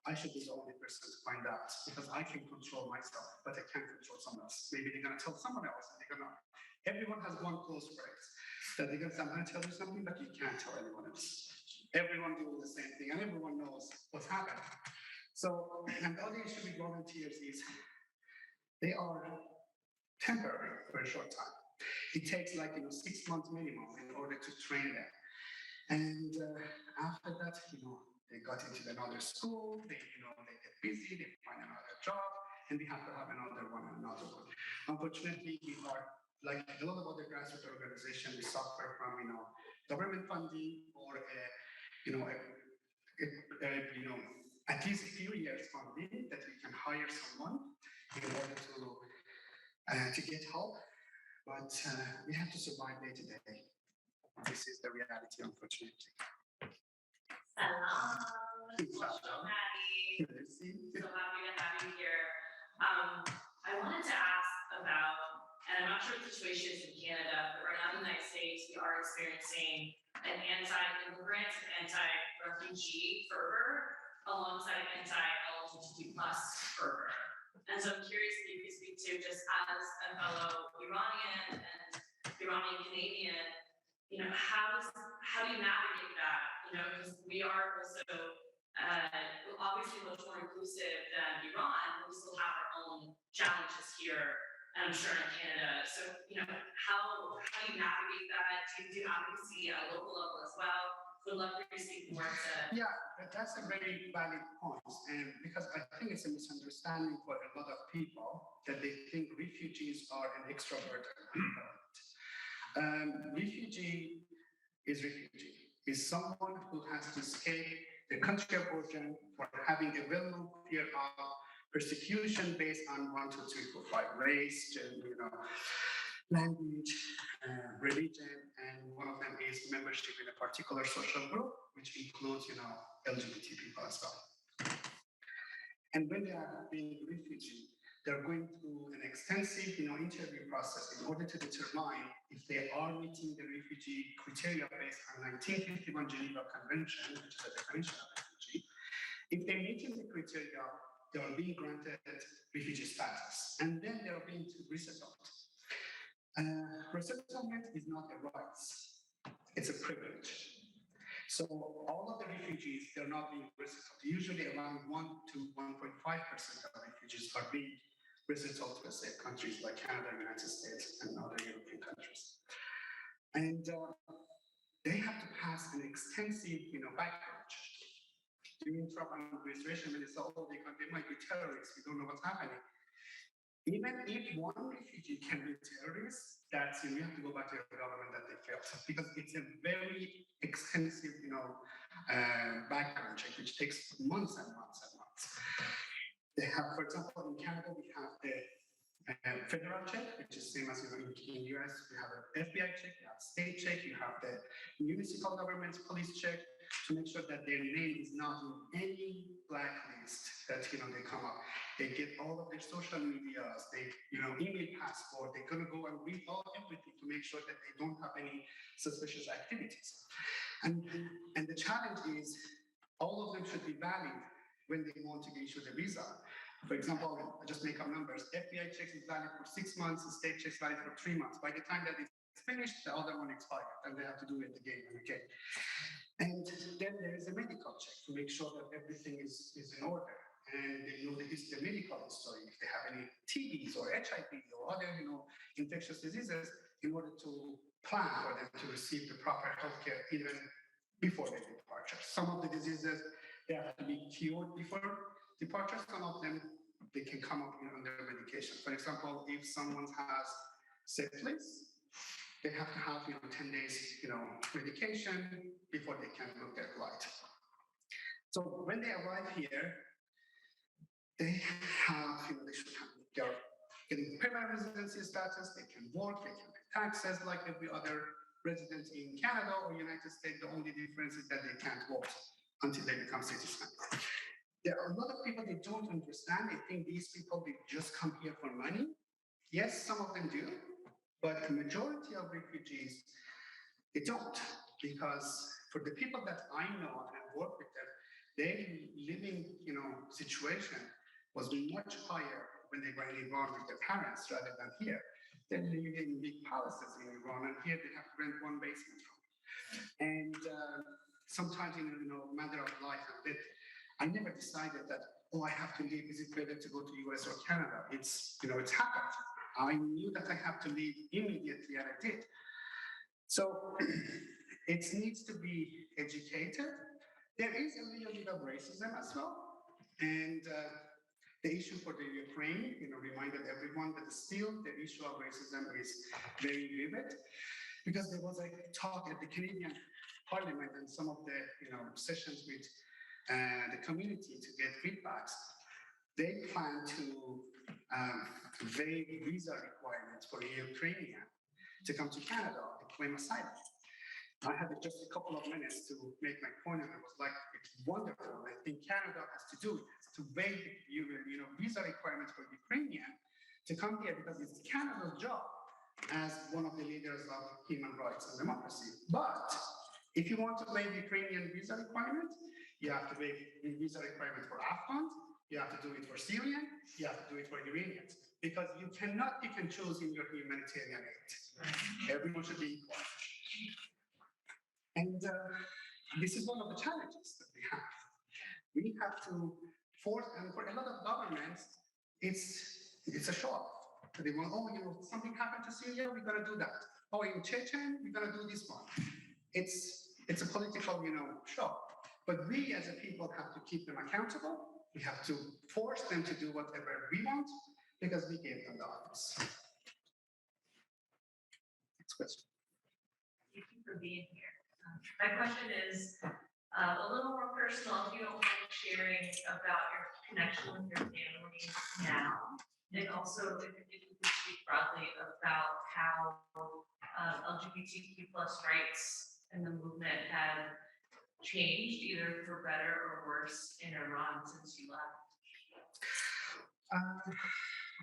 I should be the only person to find out, because I can control myself, but I can't control someone else. Maybe they're going to tell someone else, and they're going to, everyone has one close friend that they're going to say, I'm going to tell you something, but you can't tell anyone else. Everyone doing the same thing, and everyone knows what's happening. So, and the other issue with volunteers is they are temporary for a short time. It takes 6 months minimum in order to train them. And after that, they got into another school, they get busy, they find another job, and we have to have another one. Unfortunately, we are, like a lot of other grassroots organizations, we suffer from, government funding or, at least a few years funding that we can hire someone in order to get help, but we have to survive day to day. This is the reality, unfortunately. Salam. Maddie. So happy to have you here. I wanted to ask about, and I'm not sure what the situation is in Canada, but right now in the United States, we are experiencing an anti-immigrant, anti-refugee fervor alongside anti-LGBTQ+ fervor. And so I'm curious if you could speak to, just as a fellow Iranian and Iranian Canadian, how do you navigate that? Because we are also obviously much more inclusive than Iran, but we still have our own challenges here, and I'm sure in Canada. So, how do you navigate that? Do you do advocacy at a local level as well? would love for you to speak more to. Yeah, that's a very valid point, and because I think it's a misunderstanding for a lot of people that they think refugees are an extroverted people. Refugee is someone who has to escape the country of origin for having a well-known fear of persecution based on 1, 2, 3, 4, 5 race, gender, language, religion, and one of them is membership in a particular social group, which includes, LGBT people as well. And when they are being refugee, they're going through an extensive, interview process in order to determine if they are meeting the refugee criteria based on 1951 Geneva Convention, which is a definition of refugee. If they're meeting the criteria, they are being granted refugee status, and then they are being resettled. Resettlement is not a right, it's a privilege. So all of the refugees, they're not being resettled. Usually around 1 to 1.5% of refugees are being resettled to, say, countries like Canada, United States, and other European countries. And they have to pass an extensive, background check. During Trump administration, when they say, oh, they might be terrorists, we don't know what's happening. Even if one refugee can be terrorist, that's, you have to go back to your government that they failed, because it's a very extensive, background check, which takes months and months and months. They have, for example, in Canada, we have the federal check, which is same as in US. We have an FBI check, you have state check, you have the municipal government's police check to make sure that their name is not in any blacklist that they come up. They get all of their social medias, they email passport, they're gonna go and read everything to make sure that they don't have any suspicious activities. And the challenge is all of them should be valid when they want to be issued a visa. For example, I just make up numbers. FBI checks is valid for 6 months, the state checks valid for 3 months. By the time that it's finished, the other one expired, and they have to do it again and again. And then there is a medical check to make sure that everything is in order. And they know the medical history, if they have any TBs or HIV or other, infectious diseases, in order to plan for them to receive the proper healthcare even before their departure. Some of the diseases, they have to be cured before departure. Some of them, they can come up under medication. For example, if someone has syphilis, they have to have 10 days medication before they can book their flight. So when they arrive here, they have, they should have, they're getting permanent residency status, they can work, they can pay taxes like every other resident in Canada or United States. The only difference is that they can't vote until they become citizens. There are a lot of people that don't understand. They think these people, they just come here for money. Yes, some of them do, but the majority of refugees, they don't, because for the people that I know and work with them, their living, situation was much higher when they were in Iran with their parents rather than here. They're living in big palaces in Iran, and here they have to rent one basement room. And sometimes in matter of life and death, I never decided that, I have to leave. Is it better to go to US or Canada? It's, it's happened. I knew that I have to leave immediately, and I did. So it needs to be educated. There is a little bit of racism as well. And the issue for the Ukraine, reminded everyone that still the issue of racism is very vivid, because there was a talk at the Canadian Parliament and some of the sessions with the community to get feedbacks. They plan to waive visa requirements for a Ukrainian to come to Canada to claim asylum. I had just a couple of minutes to make my point, and I was like, it's wonderful. I think Canada has to do it, to waive visa requirements for Ukrainian to come here, because it's Canada's job as one of the leaders of human rights and democracy. But if you want to waive Ukrainian visa requirements, you have to waive visa requirements for Afghans, you have to do it for Syrian, you have to do it for Iranians, because you cannot pick and choose in your humanitarian aid. Everyone should be equal. And this is one of the challenges that we have. We have to force, and for a lot of governments, it's a show-off. They want, something happened to Syria, we're gonna do that. Oh, in Chechen, we're gonna do this one. It's it's a political, show. But we as a people have to keep them accountable. We have to force them to do whatever we want because we gave them the office. Next question. Thank you for being here. My question is a little more personal, if you don't mind sharing about your connection with your family now. And also, if you could speak broadly about how LGBTQ plus rights and the movement have changed, either for better or worse, in Iran since you left.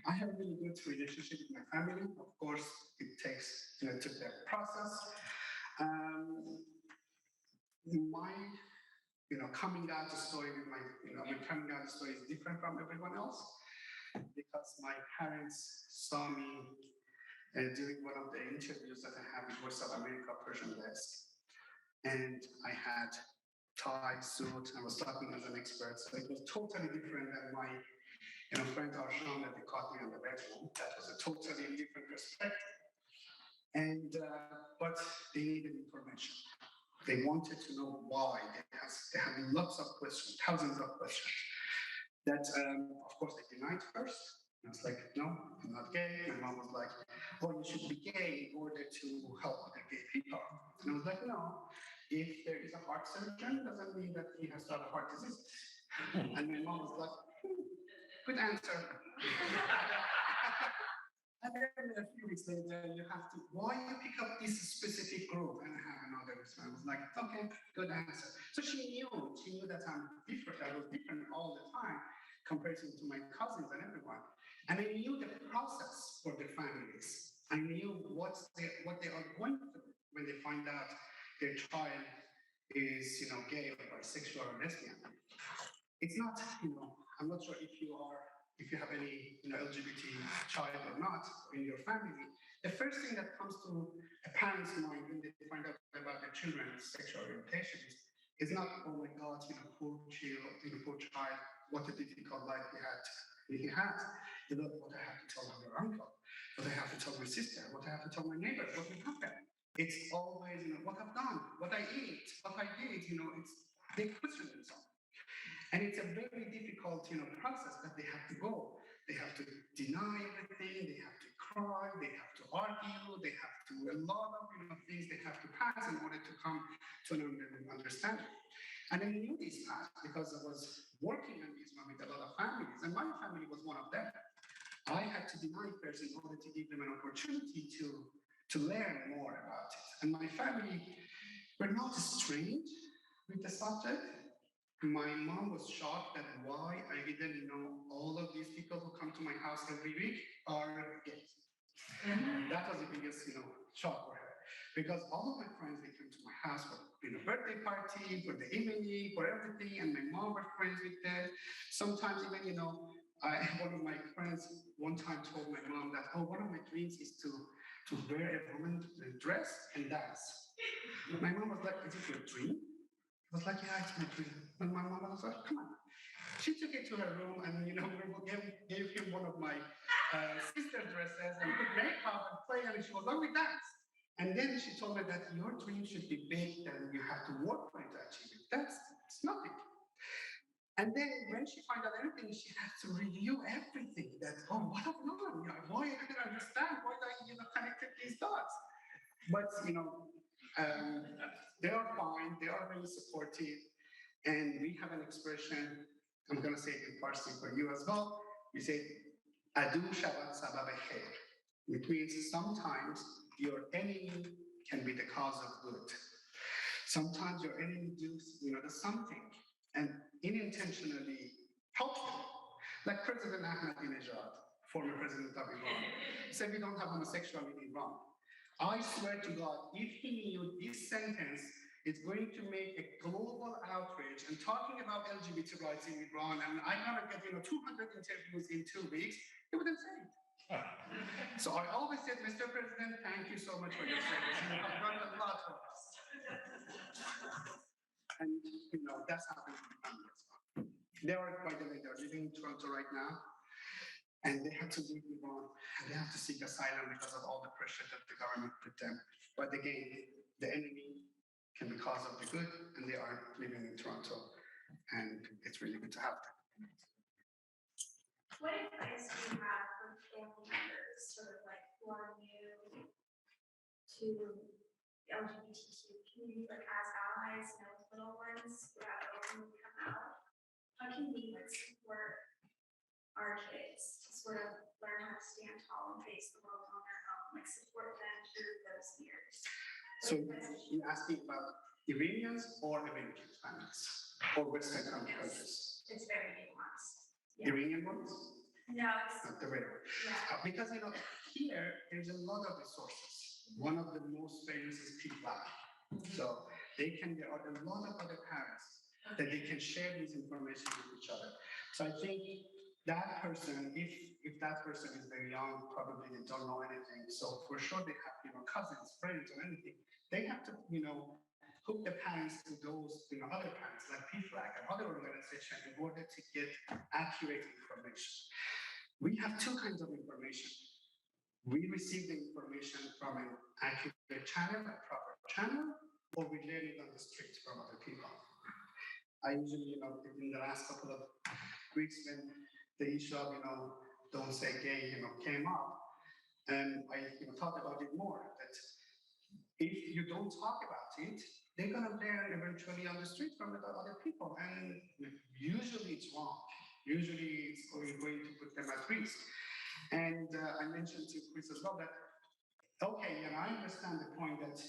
I have a really good relationship with my family. Of course, it took that process. My, coming out story with my coming out story is different from everyone else because my parents saw me during one of the interviews that I had with Voice of America Persian desk, and I had tie, suit, I was talking as an expert, so it was totally different than my friend Arsham that they caught me on the bedroom. That was a totally different perspective. And but they needed information. They wanted to know why. They had lots of questions, thousands of questions. That of course they denied first. I was like, no, I'm not gay. My mom was like, oh, you should be gay in order to help other gay people. And I was like, no, if there is a heart surgeon, doesn't mean that he has to have a heart disease. And my mom was like, good answer. And then a few weeks later, you have to, why you pick up this specific group? And I have another response. I was like, okay, good answer. So she knew that I'm different. I was different all the time compared to my cousins and everyone. And I knew the process for the families. I knew what they are going through when they find out their child is, gay or bisexual or lesbian. It's not, I'm not sure if you have any, LGBT child or not in your family. The first thing that comes to a parent's mind when they find out about their children's sexual orientation is not, oh my God, poor child, what a difficult life he had. What I have to tell your uncle, what I have to tell my sister, what I have to tell my neighbor, what will happen. It's always, what I've done, what I ate, what I did, they question themselves. And it's a very difficult, process that they have to go. They have to deny everything, they have to cry, they have to argue, they have to a lot of, things they have to pass in order to come to an understanding. And I knew this path because I was working on this one with a lot of families, and my family was one of them. I had to deny first in order to give them an opportunity to learn more about it. And my family were not strange with the subject. My mom was shocked at why I didn't know all of these people who come to my house every week are gays. That was the biggest, shock for her. Because all of my friends, they came to my house for birthday party, for the evening, for everything, and my mom was friends with them. Sometimes even, one of my friends one time told my mom that, oh, one of my dreams is to wear a woman's dress and dance. My mom was like, is it your dream? I was like, yeah, it's my dream. And my mom was like, come on. She took it to her room and, gave him one of my sister dresses and put makeup and play, and she was like, we dance. And then she told me that your dream should be big and you have to work for it to achieve it. It's nothing. And then when she found out everything, she had to review everything. That, oh, what have I done? Why I didn't understand? Why I connected these dots? But they are fine. They are really supportive. And we have an expression, I'm going to say it in Parsi for you as well. We say, Adu Shabbat Sabab Khair, which means sometimes your enemy can be the cause of good. Sometimes your enemy does something and unintentionally help you. Like President Ahmadinejad, former president of Iran, said we don't have homosexuality in Iran. I swear to God, if he knew this sentence is going to make a global outrage and talking about LGBT rights in Iran, and I'm gonna get 200 interviews in 2 weeks, he wouldn't say it. So I always said, Mr. President, thank you so much for your service. You have done a lot for us. And that's happened to me as well. They are, by the way, they're living in Toronto right now. And they had to leave Iran, and they have to seek asylum because of all the pressure that the government put them. But again, the enemy can be cause of the good, and they are living in Toronto, and it's really good to have them. What advice do you have for family members, sort of like who are new to the LGBTQ community, like as allies, you know, with little ones who have openly come out? How can we like support our kids to sort of learn how to stand tall and face the world on their own, like support them through those years? So you're asking about Iranians or American families or Western countries? It's very nuanced. Iranian ones? No, it's, Not the regular. yeah. Because here there's a lot of resources. One of the most famous is P-Flag. So there are a lot of other parents that they can share this information with each other. So I think that person, if that person is very young, probably they don't know anything. So for sure they have cousins, friends, or anything. They have to hook the parents to those other parents like P-Flag and other organizations in order to get accurate information. We have two kinds of information. We receive the information from an accurate channel, a proper channel, or we learn it on the street from other people. I usually, in the last couple of weeks when the issue of, don't say gay, came up, and I thought about it more, that if you don't talk about it, they're gonna learn eventually on the street from the other people, and usually it's wrong. Usually it's going to put them at risk. And I mentioned to Chris as well that, okay, I understand the point that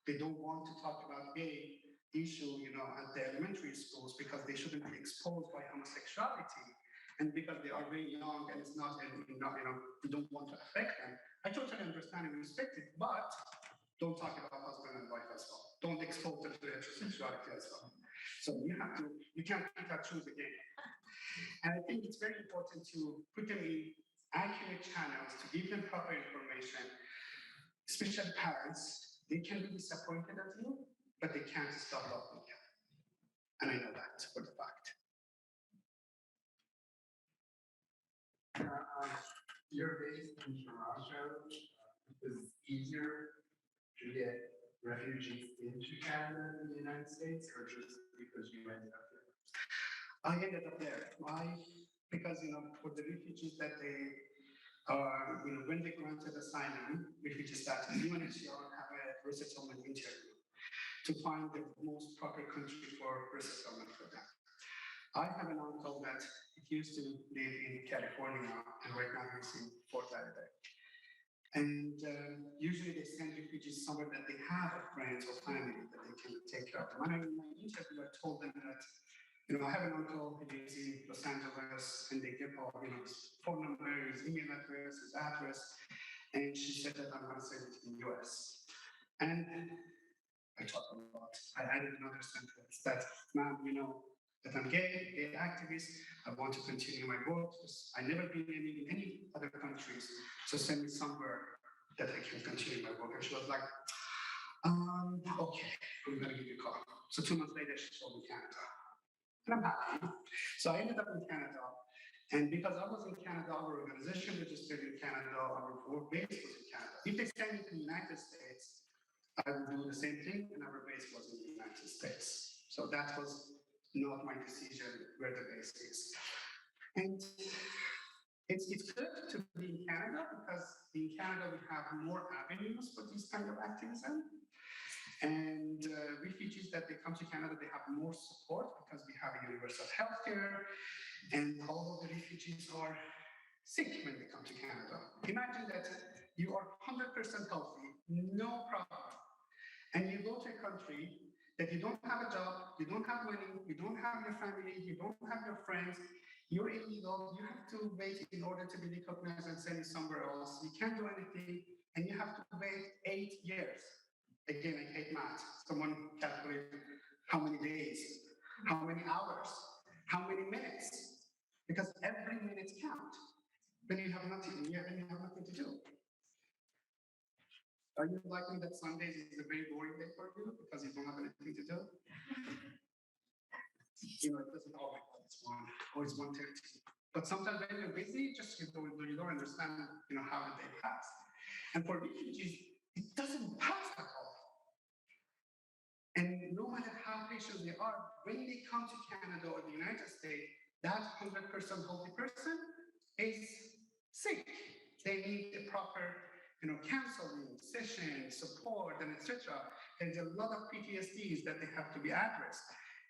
they don't want to talk about gay issue, at the elementary schools because they shouldn't be exposed by homosexuality, and because they are very young and it's not, we don't want to affect them. I totally understand and respect it, but don't talk about husband and wife as well. Don't expose them to heterosexuality as well. So you can't pick and choose again. And I think it's very important to put them in accurate channels, to give them proper information, especially parents. They can be disappointed at you, but they can't stop loving you. And I know that for the fact. You're based in Toronto. Is it easier to get refugees into Canada than the United States, or just because you ended up there? I ended up there. Why? Because, for the refugees that they are, when they granted asylum, refugee status, UNHCR have a resettlement interview to find the most proper country for resettlement for them. I have an uncle that used to live in California, and right now he's in Fort Lauderdale. And usually they send refugees somewhere that they have friends or family that they can take care of them. And in my interview, I told them that, I have an uncle who lives in Los Angeles, and they give all, his phone number, his email address, his address. And she said that I'm going to send it to the US. And I talked a lot. I didn't understand that, ma'am, that I'm gay activist. I want to continue my work. I never been in any other countries. So send me somewhere that I can continue my work. And she was like, okay, I'm gonna give you a call. So 2 months later, she told me Canada. And I'm happy. So I ended up in Canada. And because I was in Canada, our organization registered in Canada, our work base was in Canada. If they send me to the United States, I would do the same thing, and our base was in the United States. So that was not my decision where the base is. And it's good to be in Canada because in Canada we have more avenues for this kind of activism. And refugees that they come to Canada, they have more support because we have universal healthcare, and all of the refugees are sick when they come to Canada. Imagine that you are 100% healthy, no problem, and you go to a country that you don't have a job, you don't have money, you don't have your family, you don't have your friends, you're illegal, you have to wait in order to be recognized and sent somewhere else, you can't do anything, and you have to wait 8 years. Again, I hate math. Someone calculate how many days, how many hours, how many minutes, because every minute counts. When you have nothing, you have nothing to do. Are you liking that Sundays is a very boring day for you because you don't have anything to do? It doesn't always always 1:30. But sometimes when you're busy, just you don't understand, how the day pass. And for refugees, it doesn't pass at all. And no matter how patient they are, when they come to Canada or the United States, that 100% healthy person is sick. They need the proper, counseling, session, support, and etc. There's a lot of PTSDs that they have to be addressed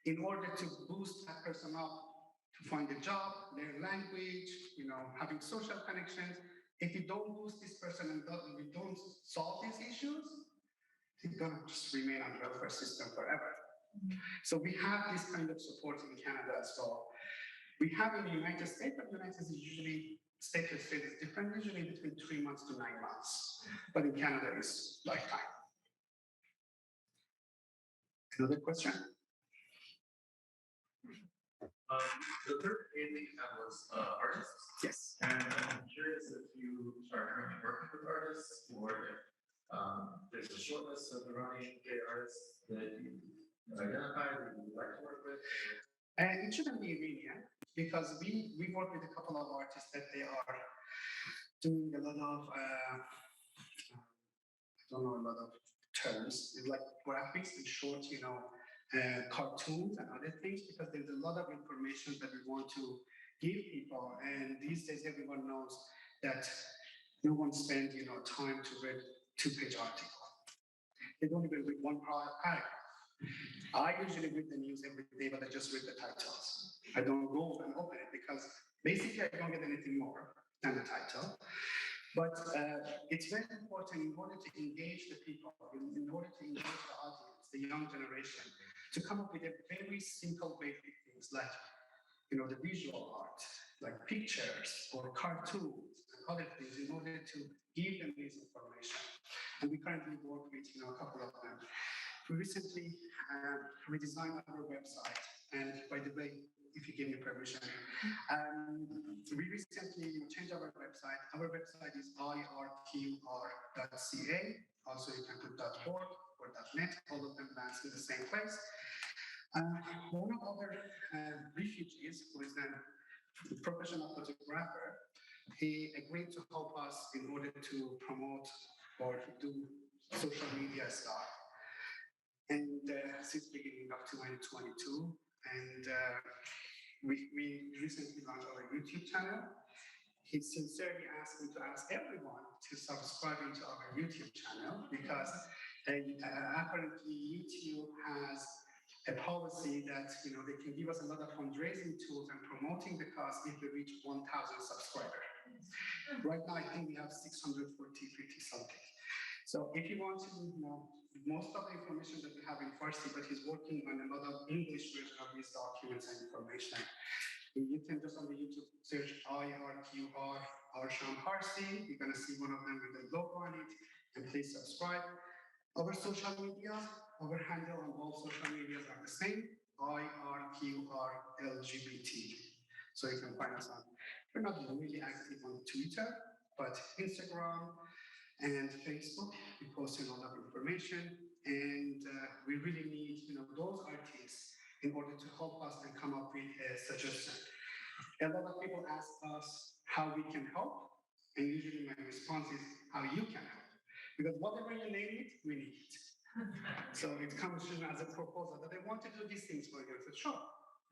in order to boost that person up to find a job, learn language, having social connections. If you don't boost this person and we don't solve these issues, they're gonna just remain on the welfare system forever. So we have this kind of support in Canada as well. We have in the United States, but the United States is usually state to state is different, usually between 3 months to 9 months. But in Canada, it's lifetime. Another question? The third aid that you had was artists, Yes. and I'm curious if you are currently working with artists, or if there's a short list of the running gay artists that you identify that you would like to work with. And it shouldn't be really, because we work with a couple of artists that they are doing a lot of, I don't know a lot of terms, it's like graphics and short, cartoons and other things, because there's a lot of information that we want to give people. And these days, everyone knows that no one spends, time to read 2-page article. They don't even read one paragraph. I usually read the news every day, but I just read the titles. I don't go and open it because basically I don't get anything more than the title. But it's very important in order to engage the people, in order to engage the audience, the young generation, to come up with a very simple way of things like, the visual art, like pictures or cartoons and other things in order to give them this information. And we currently work with, a couple of them. We recently redesigned our website, and by the way, if you give me permission, we recently changed our website. Our website is irqr.ca. Also, you can put .org or .net. All of them lands in the same place. One of our refugees, who is a professional photographer, he agreed to help us in order to promote or do social media stuff. And since beginning of 2022, and we recently launched our YouTube channel. He sincerely asked me to ask everyone to subscribe to our YouTube channel because apparently YouTube has a policy that they can give us a lot of fundraising tools and promoting the cause if we reach 1,000 subscribers. Right now, I think we have 650 something. So if you want to know most of the information that we have in Farsi, but he's working on a lot of English version of these documents and information. You can just on the YouTube search IRQR Arsham Parsi. You're going to see one of them with the logo on it, and please subscribe. Our social media, our handle on all social medias are the same, IRQR LGBT. So you can find us on, we're not really active on Twitter, but Instagram and Facebook, we post a lot of information, and we really need, those artists in order to help us and come up with a suggestion. A lot of people ask us how we can help, and usually my response is how you can help. Because whatever you name it, we need it. So it comes as a proposal that they want to do these things for you. So sure,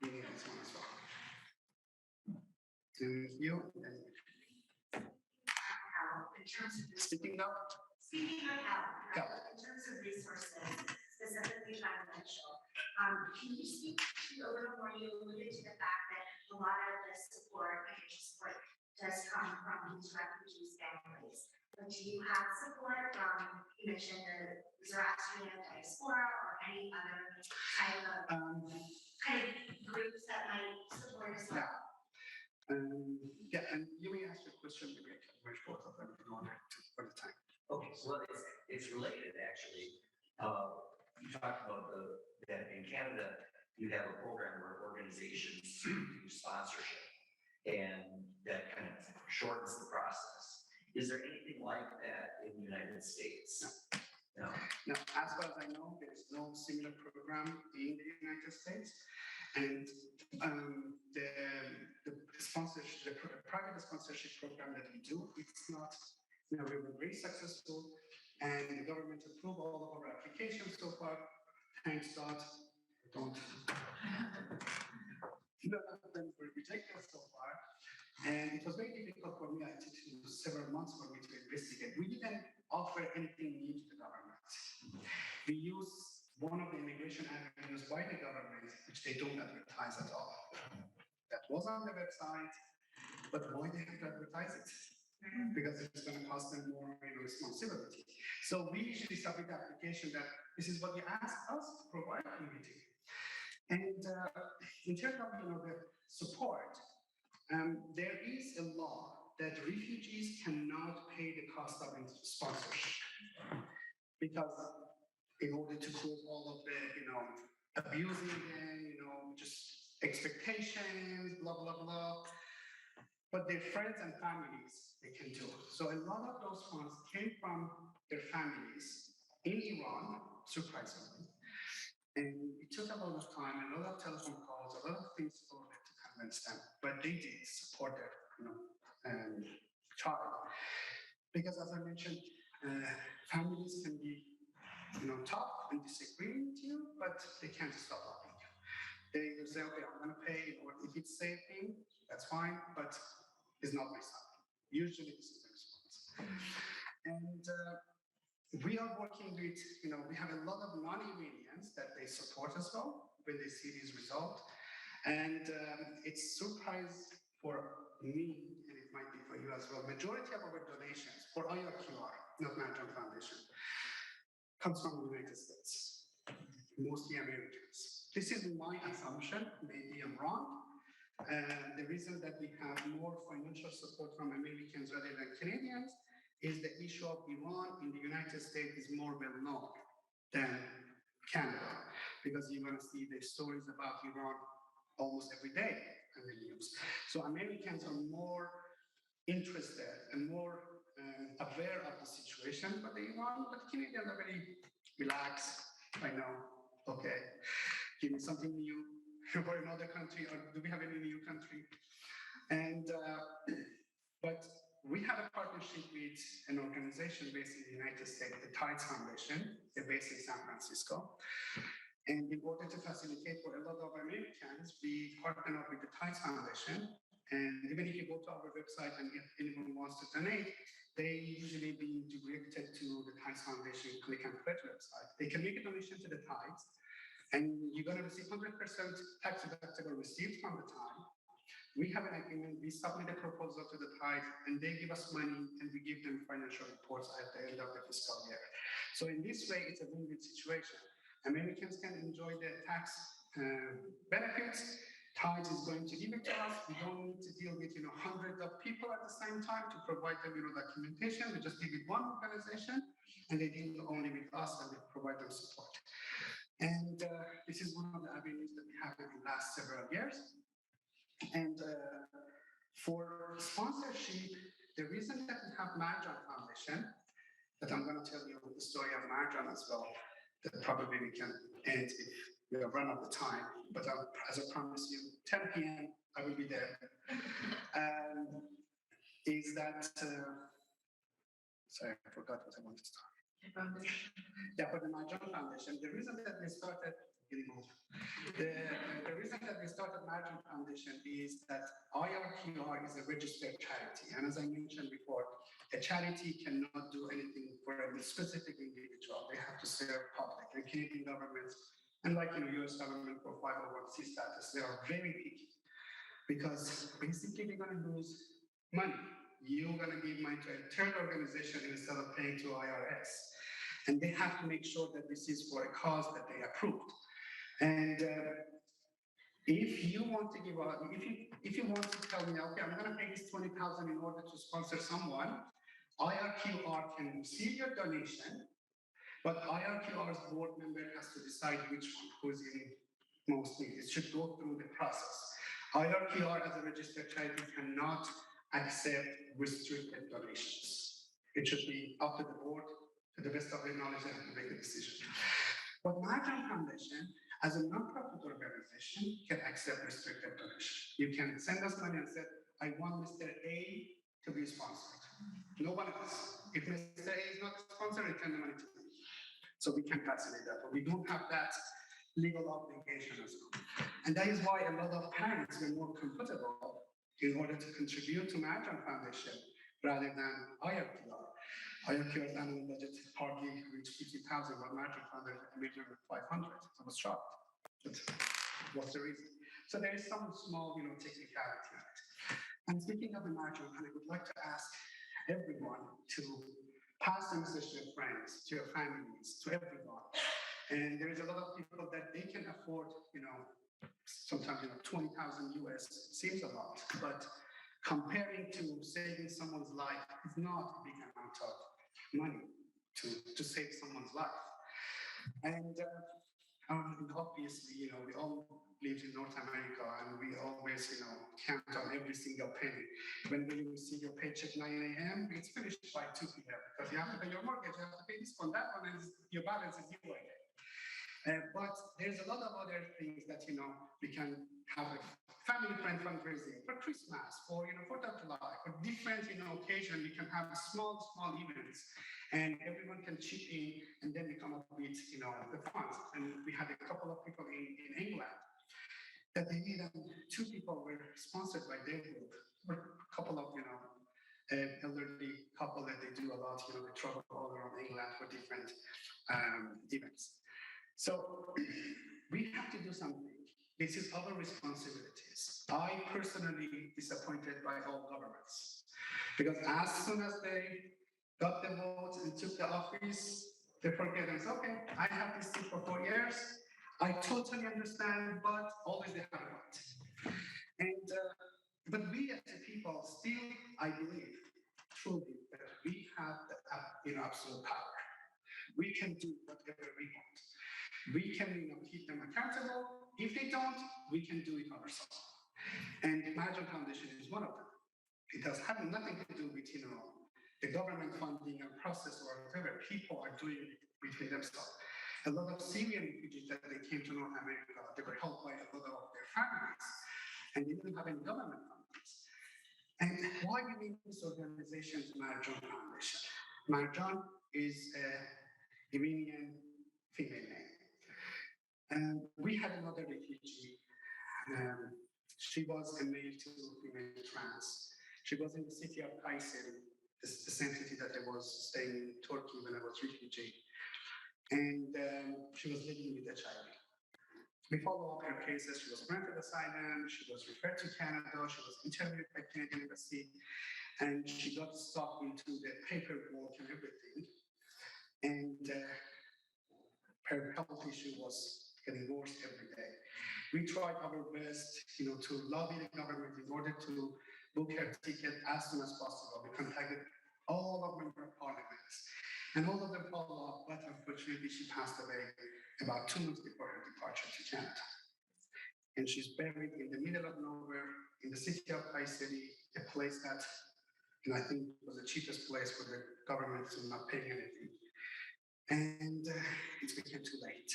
we need this one as well. Thank you. In terms of Speaking of help, in terms of resources, specifically financial, can you speak to a little more? You alluded to the fact that a lot of the support, financial support, does come from these refugees' families. But do you have support from, you mentioned the Zoroastrian diaspora or any other type of groups that might support as well? And you may ask your question, maybe I can merge both of them in order for the time. Okay, so it's related actually. You talked about that in Canada, you have a program where organizations do sponsorship, and that kind of shortens the process. Is there anything like that in the United States? No. Now, as far as I know, there is no similar program in the United States. And the sponsorship, the private sponsorship program that we do, it's not, we were very successful, and the government approved all of our applications so far. Thanks God, don't. None of them were rejected so far. And it was very difficult for me. It took several months for me to investigate. We didn't offer anything new to the government. We use one of the immigration avenues by the government, which they don't advertise at all. That was on the website, but why they have to advertise it? Because it's going to cost them more responsibility. So we usually submit the application that this is what you asked us to provide community. And in terms of the support, there is a law that refugees cannot pay the cost of sponsorship, because in order to close all of the abusing them, just expectations, blah blah blah. But their friends and families, they can do. So a lot of those funds came from their families in Iran, surprisingly. And it took a lot of time, a lot of telephone calls, a lot of things for them to convince them. But they did support their child. Because as I mentioned, families can be tough and disagree with you, but they can't stop loving you. They will say, okay, I'm going to pay, or if it's saving, that's fine, but it's not my son. Usually this is the response. And we are working with, we have a lot of non-Iranians that they support as well when they see these results. And it's surprise for me, and it might be for you as well. Majority of our donations for IRQR, not Matthew Foundation, comes from the United States, mostly Americans. This is my assumption, maybe I'm wrong. The reason that we have more financial support from Americans rather than Canadians is the issue of Iran in the United States is more well known than Canada, because you're going to see the stories about Iran almost every day in the news. So Americans are more interested and more aware of the situation, but Canadians are very relaxed. I know, okay, give me something new for another country, or do we have any new country? And but we have a partnership with an organization based in the United States, the Tides Foundation. They're based in San Francisco. And in order to facilitate for a lot of Americans, we partner up with the Tides Foundation. And even if you go to our website and if anyone wants to donate, they usually be directed to the Tides Foundation Click and Pledge website. They can make a donation to the Tides, and you're going to receive 100% tax deductible received from the Tide. We have an agreement, we submit a proposal to the Tide, and they give us money, and we give them financial reports at the end of the fiscal year. So in this way, it's a win-win situation. Americans can enjoy the tax benefits. Tides is going to give it to us. We don't need to deal with hundreds of people at the same time to provide them documentation. We just deal with one organization, and they deal only with us, and we provide them support. And this is one of the avenues that we have in the last several years. And for sponsorship, the reason that we have Marjan Foundation, that I'm going to tell you the story of Marjan as well, that probably we can end if we have run out of time, but as I promise you, 10 p.m. I will be there. Is that, sorry, I forgot what I wanted to talk. Yeah, for the Marjan Foundation, the reason that we started, the reason that we started Marjan Foundation is that IRQR is a registered charity. And as I mentioned before, a charity cannot do anything for a specific individual. They have to serve public. And Canadian governments, and like US government for 501c status, they are very picky. Because basically they're going to lose money. You're going to give money to a third organization instead of paying to IRS. And they have to make sure that this is for a cause that they approved. And if you want to give out, if you want to tell me, okay, I'm going to pay this $20,000 in order to sponsor someone, IRQR can receive your donation, but IRQR's board member has to decide which one who's in most need. It should go through the process. IRQR as a registered charity cannot accept restricted donations. It should be up to the board, to the best of their knowledge, they have to make a decision. But Marjan Foundation, as a non-profit organization, can accept restricted donations. You can send us money and say, I want Mr. A to be sponsored. No one else. If Mr. A is not sponsored, return the money to me. So we can facilitate that, but we don't have that legal obligation as well. And that is why a lot of parents were more comfortable in order to contribute to Arsham Foundation rather than IFPR. IFPR's annual budget hardly reached 50,000, but Arsham Foundation made 500. I was shocked. But what's the reason? So there is some small, technicality on it. And speaking of the Arsham, I would like to ask everyone to pass the message to your friends, to your families, to everyone. And there is a lot of people that they can afford, sometimes 20,000 US seems a lot, but comparing to saving someone's life is not a big amount of money to save someone's life. And obviously, we all live in North America, and we always, count on every single penny. When you receive your paycheck 9 a.m., it's finished by 2 p.m. because you have to pay your mortgage, you have to pay this one, that one, and your balance is zero again. But there's a lot of other things that, we can have a family friend fundraising for Christmas, or, 4th of July, for different, occasion, we can have small events, and everyone can chip in, and then we come up with, the funds. And we had a couple of people in England that they even 2 people were sponsored by their group, or a couple of, elderly couple that they do a lot, they travel all around England for different events. So we have to do something. This is our responsibilities. I personally disappointed by all governments, because as soon as they got the vote and took the office, they forget and say, okay, I have this seat for 4 years. I totally understand, but always they have a right. And but we as a people still, I believe, truly, that we have the absolute power. We can do whatever we want. We can, keep them accountable. If they don't, we can do it ourselves. And Arsham Foundation is one of them. It has had nothing to do with, the government funding and process or whatever. People are doing it between themselves. A lot of Syrian refugees that they came to North America, they were helped by a lot of their families, and they didn't have any government funding. And why we need this organization, Arsham Foundation? Arsham is a Iranian female name. And we had another refugee. She was a male to female trans. She was in the city of Kayseri, the same city that I was staying in Turkey when I was refugee. And she was living with HIV. We follow up her cases. She was granted asylum. She was referred to Canada. She was interviewed by Canadian Embassy. And she got stuck into the paperwork and everything. And her health issue was getting worse every day. We tried our best, to lobby the government in order to book her ticket as soon as possible. We contacted all of member of parliaments, and all of them followed up, but unfortunately she passed away about 2 months before her departure to Canada. And she's buried in the middle of nowhere in the city of Kayseri, a place that, I think was the cheapest place for the government to not pay anything. And it became too late.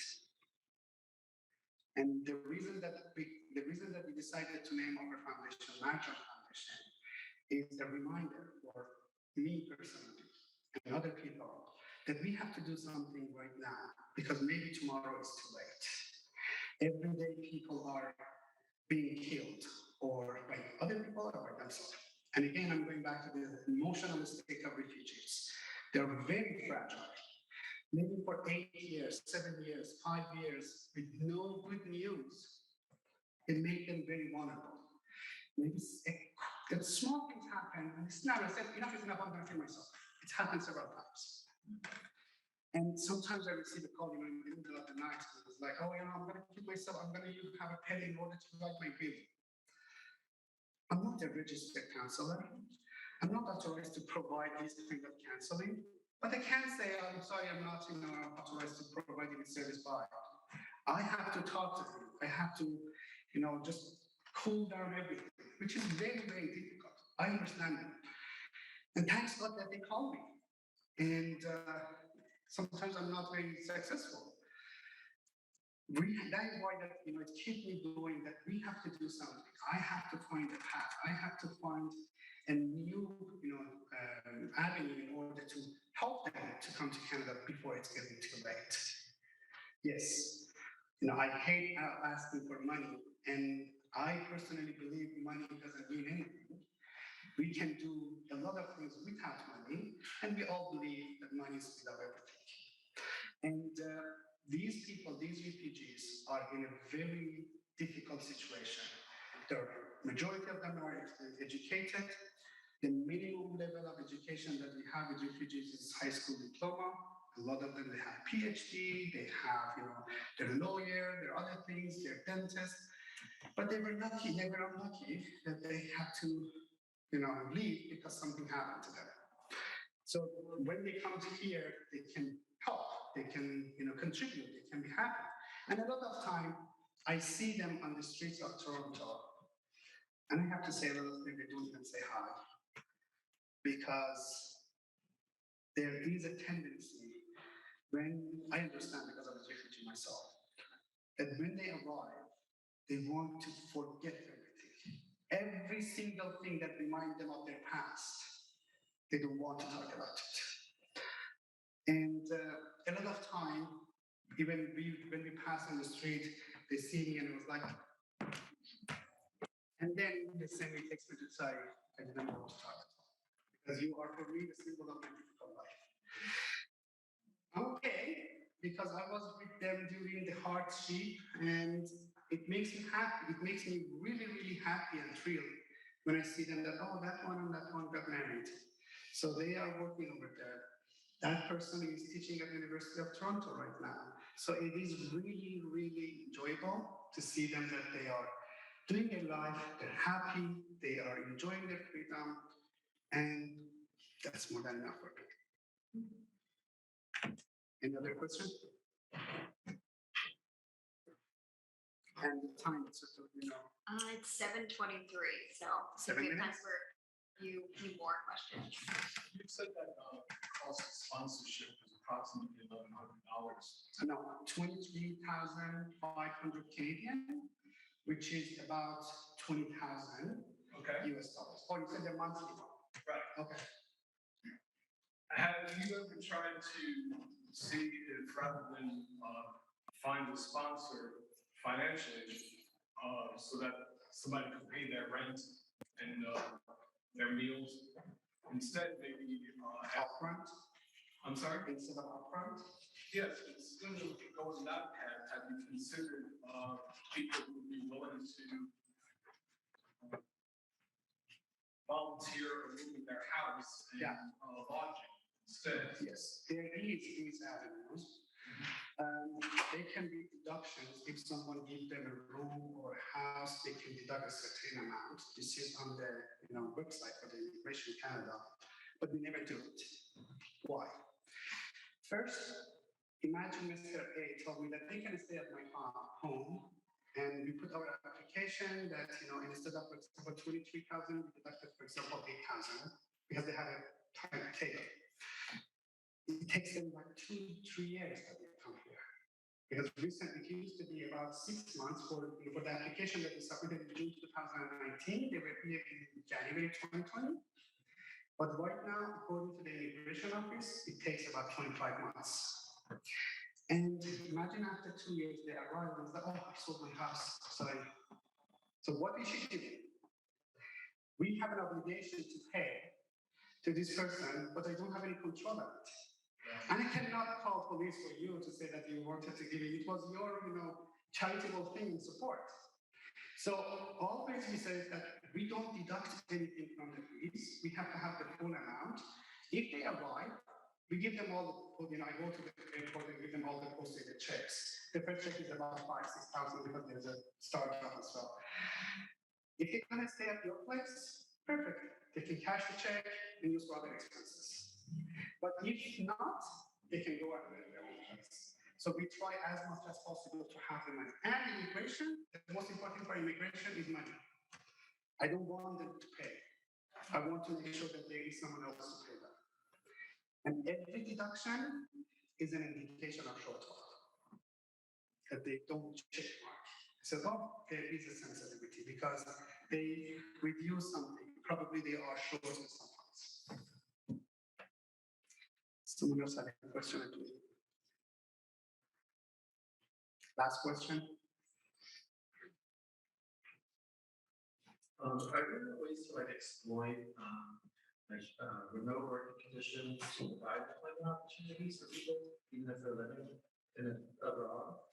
And the reason that we decided to name our foundation Arsham Foundation is a reminder for me personally and other people that we have to do something right now, because maybe tomorrow is too late. Every day people are being killed, or by other people or by themselves. And again, I'm going back to the emotional state of refugees. They're very fragile. Maybe for 8 years, 7 years, 5 years, with no good news, it made them very vulnerable. Maybe that small things happen, and it's not, I said, enough is enough, I'm going to kill myself. It's happened several times. And sometimes I receive a call, in the middle of the night, and it's like, oh, I'm going to kill myself, I'm going to have a pen in order to write my will. I'm not a registered counselor. I'm not authorized to provide this kind of counseling. But I can say, I'm sorry, I'm not authorized to provide any service by. I have to talk to him. I have to, just cool down everything, which is very, very difficult. I understand that. And thanks God that they call me. And sometimes I'm not very successful. That is why that, it keeps me going, that we have to do something. I have to find a path. I have to find a new, avenue in order to help them to come to Canada before it's getting too late. Yes, I hate asking for money, and I personally believe money doesn't mean anything. We can do a lot of things without money, and we all believe that money is without everything. And these people, these refugees, are in a very difficult situation. The majority of them are educated. The minimum level of education that we have with refugees is high school diploma. A lot of them, they have PhD, they have, they're a lawyer, there are other things, they're dentists, but they were lucky, they were unlucky that they had to, leave because something happened to them. So when they come to here, they can help, they can, contribute, they can be happy. And a lot of time, I see them on the streets of Toronto, and I have to say a lot of them, they don't even say hi. Because there is a tendency, when I understand because I was a refugee myself, that when they arrive, they want to forget everything. Every single thing that reminds them of their past, they don't want to talk about it. And a lot of time, even when we pass on the street, they see me and it was like, and then they send me text me to say, I didn't want to talk. Because you are for me the symbol of my difficult life. Okay, because I was with them during the hardship, and it makes me happy. It makes me really, really happy and thrilled when I see them that, oh, that one and that one got married. So they are working over there. That person is teaching at the University of Toronto right now. So it is really, really enjoyable to see them that they are doing their life, they're happy, they are enjoying their freedom. And that's more than enough for me. Any other question? And the time, so It's 7:23, so 7 we have time minutes? for few more questions. You said that cost of sponsorship is approximately $1,100. No, 23,500 Canadian, which is about 20,000 Okay. US dollars. Oh, you said the monthly one? Right. Okay. Have you ever tried to see if rather than find a sponsor financially, so that somebody could pay their rent and their meals, instead maybe Upfront? I'm sorry? Instead of upfront? Yes, instead of going that path, have you considered people who would be willing to volunteer or move in their house and lodging instead? Yes, there is these avenues. They can be deductions. If someone gives them a room or a house, they can deduct a certain amount. This is on the website for the Immigration Canada, but we never do it. Why? First, imagine Mr. A told me that they can stay at my home, and we put our application that instead of, for example, 23,000, we deducted, for example, 8,000 because they have a timetable. It takes them like 2-3 years that they come here. Because recently, it used to be about 6 months for the application that we submitted in June 2019. They were here in January 2020. But right now, according to the Immigration Office, it takes about 25 months. And imagine after 2 years, they arrive and say, oh, I sold my house. Sorry. So what we should do? We have an obligation to pay to this person, but I don't have any control of it. And I cannot call police for you to say that you wanted to give it. It was your, charitable thing and support. So always we say that we don't deduct anything from the fees. We have to have the full amount. If they arrive, we give them all the, I go to the airport and give them all the postage checks. The first check is about 5,000-6,000 because there's a startup as well. If they're gonna stay at your place, perfect. They can cash the check and use for other expenses. But if not, they can go out and their own place. So we try as much as possible to have the money. And immigration, the most important for immigration is money. I don't want them to pay. I want to make sure that there is someone else to pay them. And every deduction is an indication of shortfall. That they don't check mark. So, oh, there is a sensitivity because they reduce something probably they are shorter sometimes. Someone else had a question, I believe. Last question. Are there ways to like exploit, remote working conditions to provide employment opportunities for people, even if they're living abroad?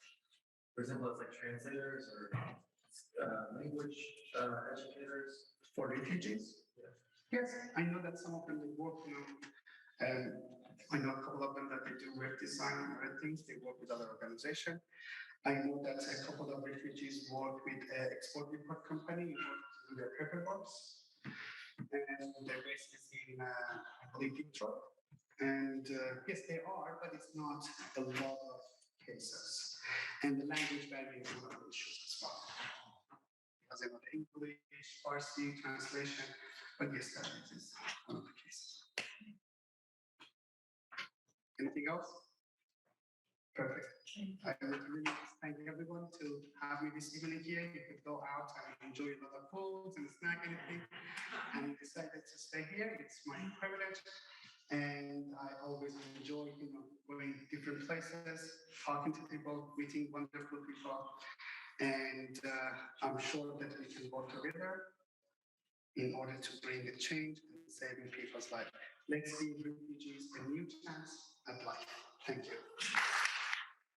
For example, it's like translators or language educators. For refugees? Yes, I know that some of them they work, I know a couple of them that they do web design and other things. They work with other organizations. I know that a couple of refugees work with an export import company in order to do their paperwork. And they're based in, I believe, Detroit. And yes, they are, but it's not a lot of cases. And the language barrier is one of the issues as well. Because they know the English, Farsi, translation, but yes, that is one of the cases. Anything else? Perfect. I would really thank everyone to have me this evening here. You could go out and enjoy a lot of foods and snack anything. And you decided to stay here. It's my privilege. And I always enjoy, going different places, talking to people, meeting wonderful people. And I'm sure that we can work together in order to bring a change and saving people's life. Let's give refugees a new chance at life. Thank you.